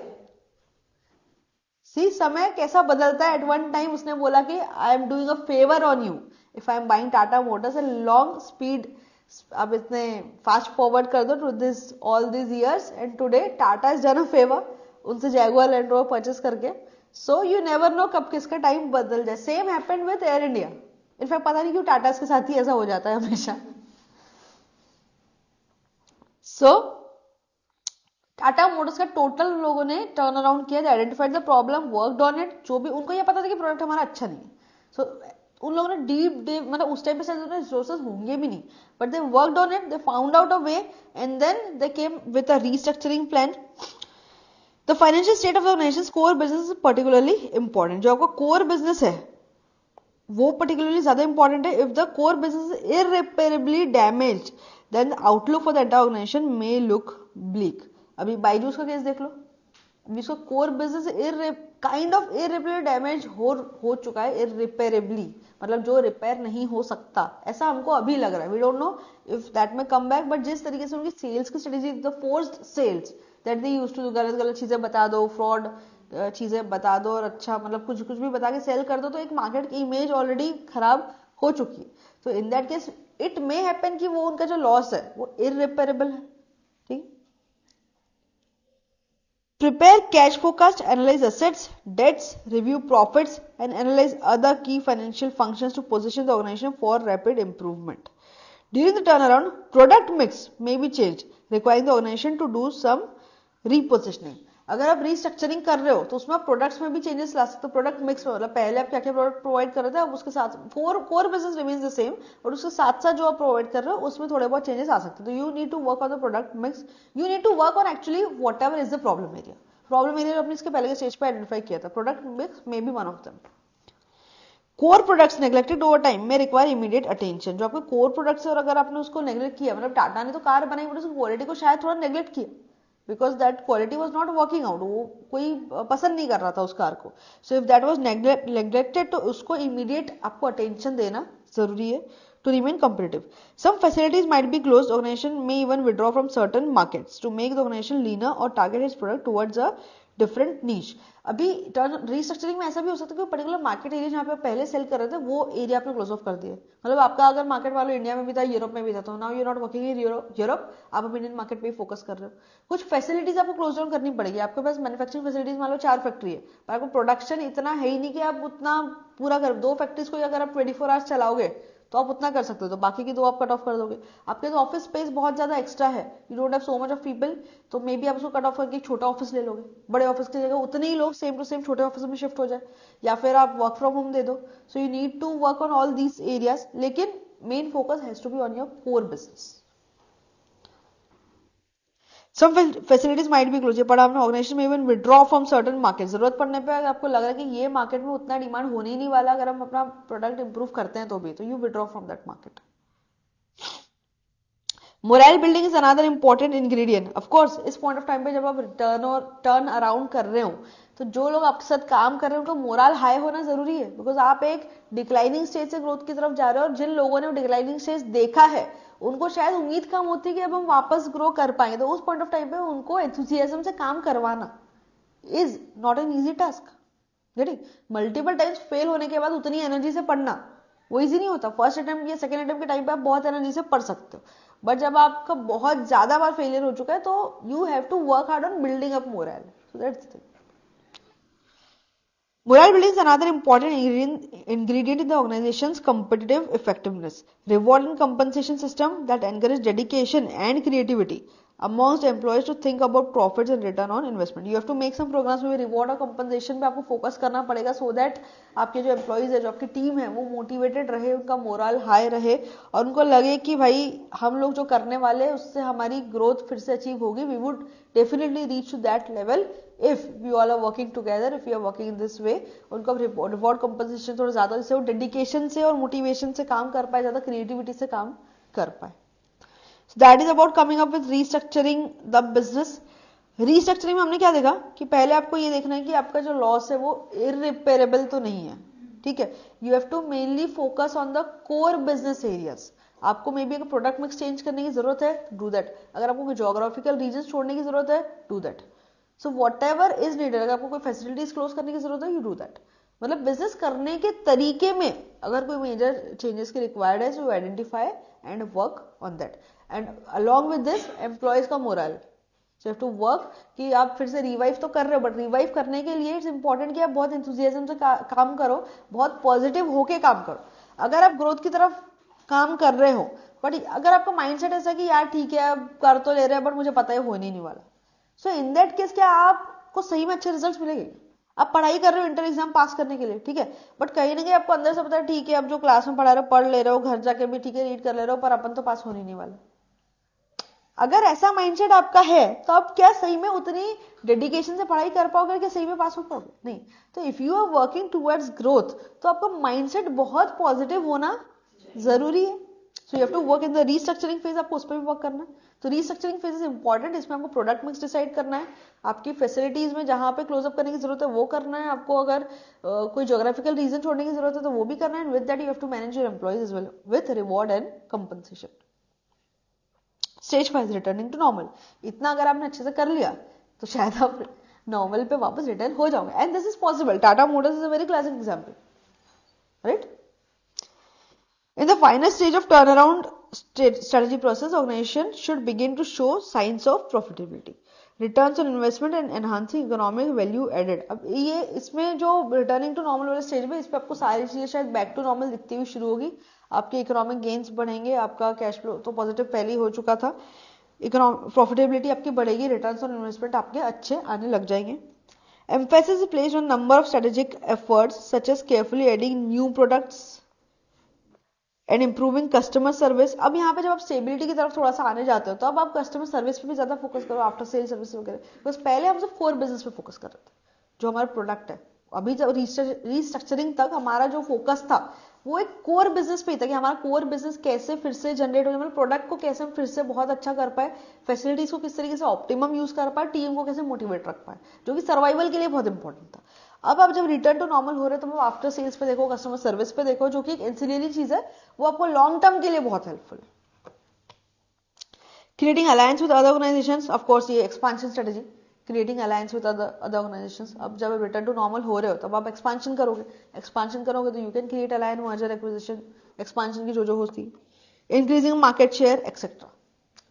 सी समय कैसा बदलता है। एट वन टाइम उसने बोला कि I am doing a favour on you if I am buying Tata Motors, and long speed, अब इतने फास्ट फॉरवर्ड कर दो to this all this years, and today Tata is done a favour उनसे जैगुआर लैंड रोवर परचेस करके। So you never know कब किसका time बदल जाए। Same happened with air India. In fact पता नहीं क्यों टाटा के साथ ही ऐसा हो जाता है हमेशा। सो टाटा मोटर्स का टोटल लोगों ने टर्न अराउंड किया, identified the problem, worked on it. जो भी उनको ये पता था कि प्रोडक्ट हमारा अच्छा नहीं है, सो उन लोगों ने डीप मतलब उस टाइम पे शायद रिसोर्सेज होंगे भी नहीं, but they worked on it, they found out a way, and then they came with a restructuring plan. The financial state of the organization core business is particularly important. जो आपका core business है वो particularly ज्यादा important है। If the core business is irreparably damaged, then the outlook for the entire organization may look bleak. अभी बायजूस का case देख लो, अभी इसका core business kind of irreparably damage हो चुका है। इररिपेरेबली मतलब जो रिपेयर नहीं हो सकता, ऐसा हमको अभी लग रहा है। We don't know if that may come back, but जिस तरीके से उनकी सेल्स की strategy, the forced sales that they used to, गलत गलत चीजें बता दो, फ्रॉड चीजें बता दो, और अच्छा मतलब कुछ कुछ भी बता के सेल कर दो, तो एक मार्केट की इमेज ऑलरेडी खराब हो चुकी है। तो in that case it may happen कि वो उनका जो लॉस है वो इररिपेरेबल है। ठीक, prepare cash forecast, analyze assets, debts, review profits, and analyze other key financial functions to position the organization for rapid improvement. During the turnaround, product mix may be changed, requiring the organization to do some repositioning. अगर आप restructuring कर रहे हो तो उसमें आप products में भी चेंजेस ला सकते हो। प्रोडक्ट मिक्स में मतलब पहले आप क्या क्या प्रोडक्ट प्रोवाइड कर रहे थे, अब उसके साथ core business remains the same, और उसके साथ साथ जो आप प्रोवाइड कर रहे हो उसमें थोड़े बहुत चेंजेस आ सकते हैं। तो you need to work on the product mix, you need to work on actually whatever is the problem area. Problem area आपने इसके पहले के स्टेज पर आइडेंटिफाई किया था, product mix maybe one of them. Core products neglected over time may require immediate attention. जो आपके core products है और अगर आपने उसको नेग्लेक्ट किया, मतलब टाटा ने तो कार बनाई बट उसकी क्वालिटी को शायद थोड़ा नेग्लेक्ट किया, because that quality was not working out, वो कोई पसंद नहीं कर रहा था उस कार को। So if that was neglected तो उसको इमीडिएट आपको अटेंशन देना जरूरी है to remain competitive. Some facilities might be closed. Organization may even withdraw from certain markets to make the organization leaner or target its product towards a different niche. अभी restructuring में ऐसा भी हो सकता है कि पर्टिकुलर मार्केट एरिया जहां पे पहले सेल कर रहे थे वो एरिया आपने क्लोज ऑफ कर दिया। मतलब आपका अगर मार्केट वालों इंडिया में भी था, यूरोप में भी था, तो now you not working in Europe, आप अब इंडियन मार्केट पे ही फोकस कर रहे हो। कुछ फैसिलिटीज आपको क्लोज डाउन करनी पड़ेगी। आपके पास मैन्युफैक्चरिंग फैसिलिटीज मान लो 4 फैक्ट्री है, पर आपको प्रोडक्शन इतना है ही नहीं कि आप उतना पूरा कर 2 फैक्ट्रीज को अगर आप 24 आवर्स चलाओगे तो आप उतना कर सकते हो, तो बाकी की 2 आप कट ऑफ कर दोगे। आपके तो ऑफिस स्पेस बहुत ज्यादा एक्स्ट्रा है, you don't have so much of people, तो मे बी आप उसको कट ऑफ करके एक छोटा ऑफिस ले लोगे। बड़े ऑफिस की जगह उतने ही लोग सेम टू सेम छोटे ऑफिस में शिफ्ट हो जाए, या फिर आप वर्क फ्रॉम होम दे दो। So you need to work on all these areas, लेकिन main focus has to be on your core business. Some facilities might be closed, but आपने ऑर्गेनाइजेशन में even withdraw from certain market. जरूरत पड़ने पे अगर आपको लग रहा है कि ये मार्केट में उतना डिमांड होने ही नहीं वाला, अगर हम अपना प्रोडक्ट इंप्रूव करते हैं तो भी, तो you withdraw from that market. Moral building is another important ingredient. Of course इस पॉइंट ऑफ टाइम पे जब आप टर्न अराउंड कर रहे हो तो जो लोग आपके साथ काम कर रहे हैं उनका मोरल हाई होना जरूरी है, बिकॉज आप एक डिक्लाइनिंग स्टेज से ग्रोथ की तरफ जा रहे हो, और जिन लोगों ने डिक्लाइनिंग स्टेज देखा है उनको शायद उम्मीद कम होती है कि अब हम वापस ग्रो कर पाएंगे, तो उस पॉइंट ऑफ टाइम पे उनको एंथुसियाज्म से काम करवाना is not an easy task. Getting multiple times fail होने के बाद उतनी एनर्जी से पढ़ना वो इजी नहीं होता। फर्स्ट अटेम्प्ट या सेकंड अटेम्प्ट के टाइम पे आप बहुत एनर्जी से पढ़ सकते हो, बट जब आपका बहुत ज्यादा बार फेलियर हो चुका है तो you have to work hard on building up morale. So that's the thing. Morale building is another important ingredient in the organization's competitive effectiveness. Reward and compensation system that encourage dedication and creativity amongst employees to think about profits and return on investment. You have to make some programs में reward और compensation पे आपको focus करना पड़ेगा, so that आपके जो employees है, जो आपकी team है, वो motivated रहे, उनका morale high रहे और उनको लगे कि भाई हम लोग जो करने वाले हैं उससे हमारी growth फिर से achieve होगी. We would definitely reach to that level if we all are working together, if we are working in this way. उनका रिवॉर्ड कंपनसेशन थोड़ा ज्यादा, जिससे वो डेडिकेशन से और मोटिवेशन से काम कर पाए, ज्यादा क्रिएटिविटी से काम कर पाए. That is about coming up with restructuring the business. Restructuring में हमने क्या देखा कि पहले आपको ये देखना है कि आपका जो लॉस है वो इररिपेरेबल तो नहीं है, ठीक है. You have to mainly focus on the core business areas. आपको मे बी अगर प्रोडक्ट मिक्स चेंज करने की जरूरत है, डू दैट. अगर आपको ज्योग्राफिकल रीजन छोड़ने की जरूरत है, do that. So what ever is needed. अगर आपको कोई फैसिलिटीज क्लोज करने की जरूरत है, यू डू दैट. मतलब बिजनेस करने के तरीके में अगर कोई मेजर चेंजेस की रिक्वायर्ड है, so you identify and work on that. And along with this employees का morale, so you have to work कि आप फिर से रिवाइव तो कर रहे हो, बट रिवाइव करने के लिए इट्स इंपॉर्टेंट कि आप बहुत एंथुसियाज्म से काम करो, बहुत पॉजिटिव होके काम करो. अगर आप ग्रोथ की तरफ काम कर रहे हो बट अगर आपका माइंडसेट ऐसा कि यार ठीक है अब कर तो ले रहे हैं बट मुझे पता है होने नहीं वाला, सो इन दैट केस क्या आपको सही में अच्छे रिजल्ट्स मिलेंगे. आप पढ़ाई कर रहे हो इंटर एग्जाम पास करने के लिए, ठीक है, बट कहीं ना कहीं आपको अंदर से पता है ठीक है अब जो क्लास में पढ़ा रहे हो पढ़ ले रहे हो, घर जाके भी ठीक है रीड कर ले रहे हो, पर अपन तो पास होने नहीं वाला. अगर ऐसा माइंडसेट आपका है तो आप क्या सही में उतनी डेडिकेशन से पढ़ाई कर पाओगे, क्या सही में पास हो पाओगे? नहीं. तो if you are working towards growth तो आपका माइंडसेट बहुत पॉजिटिव होना जरूरी है. So you have to work in the restructuring phase. आपको उस पर भी वर्क करना है. तो रीस्ट्रक्चरिंग फेज इज इंपॉर्टेंट. इसमें आपको प्रोडक्ट मिक्स डिसाइड करना है, आपकी फैसिलिटीज में जहां पे क्लोजअप करने की जरूरत है वो करना है, आपको अगर कोई ज्योग्राफिकल रीजन छोड़ने की जरूरत है तो वो भी करना है. And with that you have to manage your employees as well with reward and compensation. Stage 5 returning to normal. इतना अगर आपने अच्छे से कर लिया तो शायद आप नॉर्मल पे वापस रिटर्न हो जाओगे. And this is possible. Tata Motors is a very classic example, right. In the final stage of turnaround strategy process, organization should begin to show signs of profitability, returns on investment and enhancing economic value added. अब ये इसमें जो returning to normal वाले stage में इस पे आपको सारी चीजें शायद बैक टू नॉर्मल दिखती हुई शुरू होगी. आपके इकोनॉमिक गेन्स बढ़ेंगे, आपका कैश फ्लो तो पॉजिटिव पहले ही हो चुका था, प्रॉफिटेबिलिटी आपकी बढ़ेगी, रिटर्न्स ऑन इन्वेस्टमेंट आपके अच्छे आने लग जाएंगे. Emphasis is placed on number of strategic efforts such as carefully adding new products and improving customer service. अब यहाँ पे जब आप स्टेबिलिटी की तरफ थोड़ा सा आने जाते हो तो अब आप कस्टमर सर्विस पे भी ज्यादा फोकस करो, आफ्टर सेल सर्विस वगैरह. बिकॉज पहले हम सिर्फ कोर बिजनेस पे फोकस कर रहे थे, जो हमारा प्रोडक्ट है. अभी जब रीस्ट्रक्चरिंग तक हमारा जो फोकस था वो एक कोर बिजनेस पे ही था कि हमारा कोर बिजनेस कैसे फिर से जनरेट हो, मतलब प्रोडक्ट को कैसे हम फिर से बहुत अच्छा कर पाए, फैसिलिटीज को किस तरीके से ऑप्टिमम यूज कर पाए, टीम को कैसे मोटिवेट रख पाए, जो कि सर्वाइवल के लिए बहुत इंपॉर्टेंट था. अब आप जब रिटर्न टू नॉर्मल हो रहे हो तो आफ्टर सेल्स पे देखो, कस्टमर सर्विस पे देखो, जो कि एक एंसिलियरी चीज है, वो आपको लॉन्ग टर्म के लिए बहुत हेल्पफुल है. Creating alliance with other organizations. Of course ये expansion strategy, creating alliance with other organizations. अब जब रिटर्न टू नॉर्मल हो रहे हो तब आप एक्सपांशन करोगे. एक्सपांशन करोगे तो you can create alliance, merger, acquisition, expansion की जो होती है, इंक्रीजिंग मार्केट शेयर एक्सेट्रा.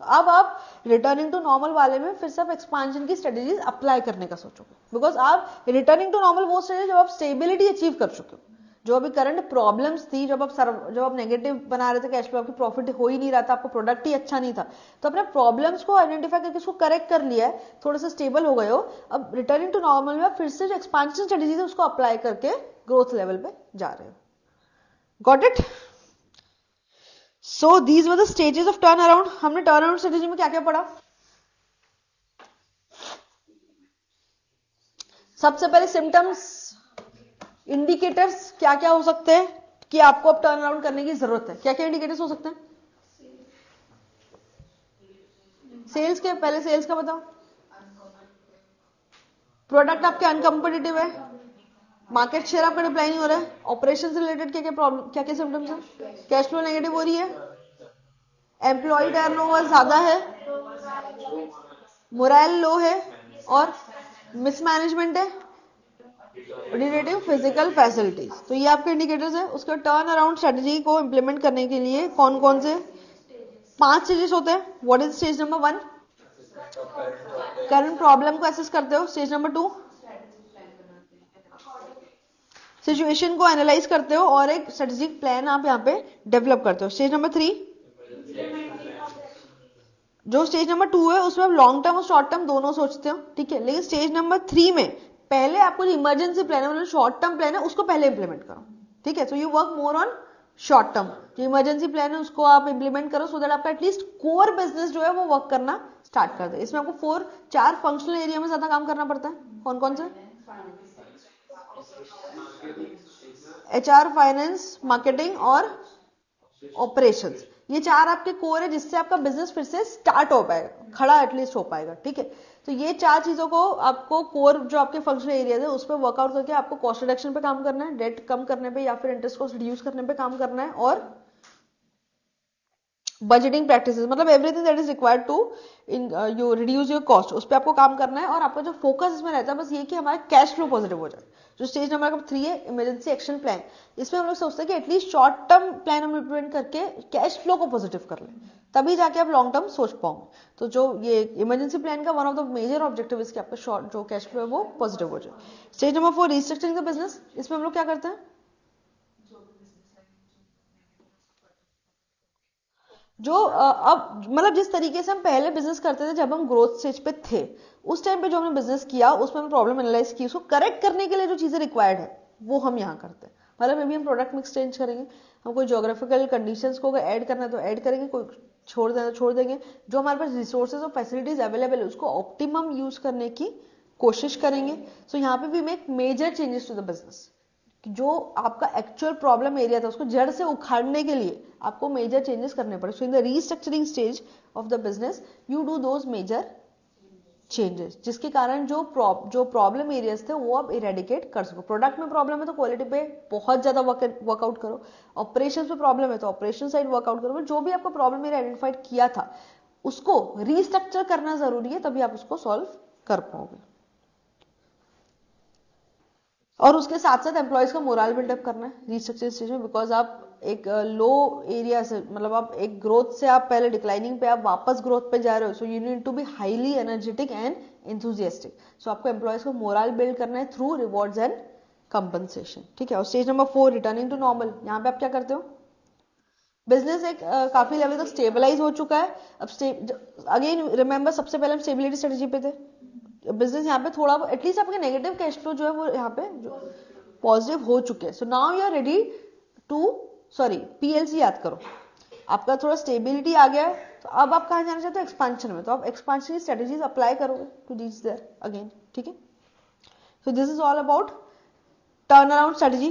अब आप रिटर्निंग टू नॉर्मल वाले में फिर से आप एक्सपांशन की स्ट्रेटेजीज अप्लाई करने का सोचोगे, बिकॉज आप रिटर्निंग टू नॉर्मल वो स्टेज जब आप स्टेबिलिटी अचीव कर चुके हो. जो अभी करंट प्रॉब्लम्स थी, जब आप नेगेटिव बना रहे थे कैश फ्लो, आपकी प्रॉफिट हो ही नहीं रहा था, आपको प्रोडक्ट ही अच्छा नहीं था, तो अपने प्रॉब्लम्स को आइडेंटिफाई करके उसको करेक्ट कर लिया है, थोड़े से स्टेबल हो गए हो. अब रिटर्निंग टू नॉर्मल में आप फिर से जो एक्सपांशन स्ट्रेटेजीज है उसको अप्लाई करके ग्रोथ लेवल पे जा रहे हो. Got it? So these were the stages of turnaround. हमने turnaround strategy में क्या क्या पढ़ा? सबसे पहले सिम्टम्स, इंडिकेटर्स क्या क्या हो सकते हैं कि आपको अब टर्न अराउंड करने की जरूरत है. क्या क्या इंडिकेटर्स हो सकते हैं? सेल्स के पहले सेल्स का बताओ। प्रोडक्ट आपके अनकम्पिटिटिव है, मार्केट शेयर आपका डिक्लाइन हो रहा है, ऑपरेशन से रिलेटेड क्या क्या प्रॉब्लम, क्या क्या सिम्टम्स है, कैश फ्लो नेगेटिव हो रही है, एम्प्लॉय टर्नओवर ज्यादा है, मोरल लो है और मिसमैनेजमेंट है, रिलेटिव फिजिकल फैसिलिटीज। तो ये आपके इंडिकेटर्स है। उसके टर्न अराउंड स्ट्रेटेजी को इंप्लीमेंट करने के लिए कौन कौन से 5 स्टेजेस होते हैं। What is stage number 1? Current problem को एसेस करते हो। स्टेज नंबर 2 सिचुएशन को एनालाइज करते हो और एक स्ट्रेटेजिक प्लान आप यहाँ पे डेवलप करते हो। स्टेज नंबर 3 जो स्टेज नंबर 2 है उसमें आप लॉन्ग टर्म और शॉर्ट टर्म दोनों सोचते हो, ठीक है। लेकिन स्टेज नंबर 3 में पहले आपको जो इमरजेंसी प्लान है मतलब शॉर्ट टर्म प्लान है उसको पहले इंप्लीमेंट करो, ठीक है। So you work more on short term. जो इमरजेंसी प्लान है उसको आप इंप्लीमेंट करो सो दैट आपका एटलीस्ट कोर बिजनेस जो है वो वर्क करना स्टार्ट कर दे। इसमें आपको 4 फंक्शनल एरिया में ज्यादा काम करना पड़ता है। कौन कौन से? HR, फाइनेंस, मार्केटिंग और ऑपरेशंस। ये 4 आपके कोर है जिससे आपका बिजनेस फिर से स्टार्ट हो पाएगा, खड़ा एटलीस्ट हो पाएगा, ठीक है। तो ये 4 चीजों को आपको कोर जो आपके फंक्शनल एरियाज है उस पर वर्कआउट करके आपको कॉस्ट रिडक्शन पे काम करना है, डेट कम करने पे या फिर इंटरेस्ट कॉस्ट रिड्यूस करने पे काम करना है, और बजटिंग प्रैक्टिसेस मतलब everything that is required to you reduce your cost, उस पर आपको काम करना है। और आपका जो फोकस इसमें रहता है बस ये कि हमारा कैश फ्लो पॉजिटिव हो जाए। जो स्टेज नंबर 3 है इमरजेंसी एक्शन प्लान, इसमें हम लोग सोचते हैं कि एटलीस्ट शॉर्ट टर्म प्लान हम इम्प्लीमेंट करके कैश फ्लो को पॉजिटिव कर लें, तभी जाके आप लॉन्ग टर्म सोच पाओगे। तो जो ये इमरजेंसी प्लान का one of the major objective इसके आपका शॉर्ट जो कैश फ्लो है वो पॉजिटिव हो जाए। Stage number 4 restructuring the business, इसमें हम लोग क्या करते हैं, जो अब मतलब जिस तरीके से हम पहले बिजनेस करते थे जब हम ग्रोथ स्टेज पे थे, उस टाइम पे जो हमने बिजनेस किया उसमें हमने प्रॉब्लम एनालाइज की, उसको करेक्ट करने के लिए जो चीजें रिक्वायर्ड है वो हम यहाँ करते हैं। मतलब मे भी हम प्रोडक्ट मिक्स चेंज करेंगे, हम कोई ज्योग्राफिकल कंडीशंस को अगर ऐड करना है तो ऐड करेंगे, कोई छोड़ देना तो छोड़ देंगे। जो हमारे पास रिसोर्सेज और फैसिलिटीज अवेलेबल है उसको ऑप्टिमम यूज करने की कोशिश करेंगे। सो यहाँ पे भी make major changes to the business. जो आपका एक्चुअल प्रॉब्लम एरिया था उसको जड़ से उखाड़ने के लिए आपको मेजर चेंजेस करने पड़े। So in the restructuring stage of the business you do those major changes, जिसके कारण जो प्रॉब्लम एरियाज थे वो आप इरेडिकेट कर सको। प्रोडक्ट में प्रॉब्लम है तो क्वालिटी पे बहुत ज्यादा वर्कआउट करो, ऑपरेशन पे प्रॉब्लम है तो ऑपरेशन साइड वर्कआउट करो। जो भी आपका प्रॉब्लम एरिया आइडेंटिफाइड किया था उसको रीस्ट्रक्चर करना जरूरी है, तभी आप उसको सॉल्व कर पाओगे। और उसके साथ साथ एम्प्लॉयज का मोरल बिल्डअप करना है रिस्ट्रक्चरिंग स्टेज में, बिकॉज आप एक लो एरिया से मतलब आप एक ग्रोथ से आप पहले डिक्लाइनिंग पे आप वापस ग्रोथ पे जा रहे हो। So you need to be highly energetic and enthusiastic. So आपको एम्प्लॉयज को मोरल बिल्ड करना है थ्रू रिवॉर्ड्स एंड कंपनसेशन, ठीक है। और stage number 4 returning to normal, यहाँ पे आप क्या करते हो, बिजनेस एक काफी लेवल तक स्टेबलाइज हो चुका है। अब अगेन रिमेंबर सबसे पहले हम स्टेबिलिटी स्ट्रेटेजी पे थे, बिजनेस यहाँ पे थोड़ा एटलीस्ट आपके नेगेटिव कैश फ्लो जो है वो यहाँ पे पॉजिटिव हो चुके हैं। So now you are ready to PLC याद करो, आपका थोड़ा स्टेबिलिटी आ गया है। तो अब आप कहाँ जाना चाहते हो, एक्सपांशन में। तो आप एक्सपांशन की स्ट्रेटेजीज अप्लाई करोगे टू रीच देयर अगेन, ठीक है। सो this is all about turn around strategy.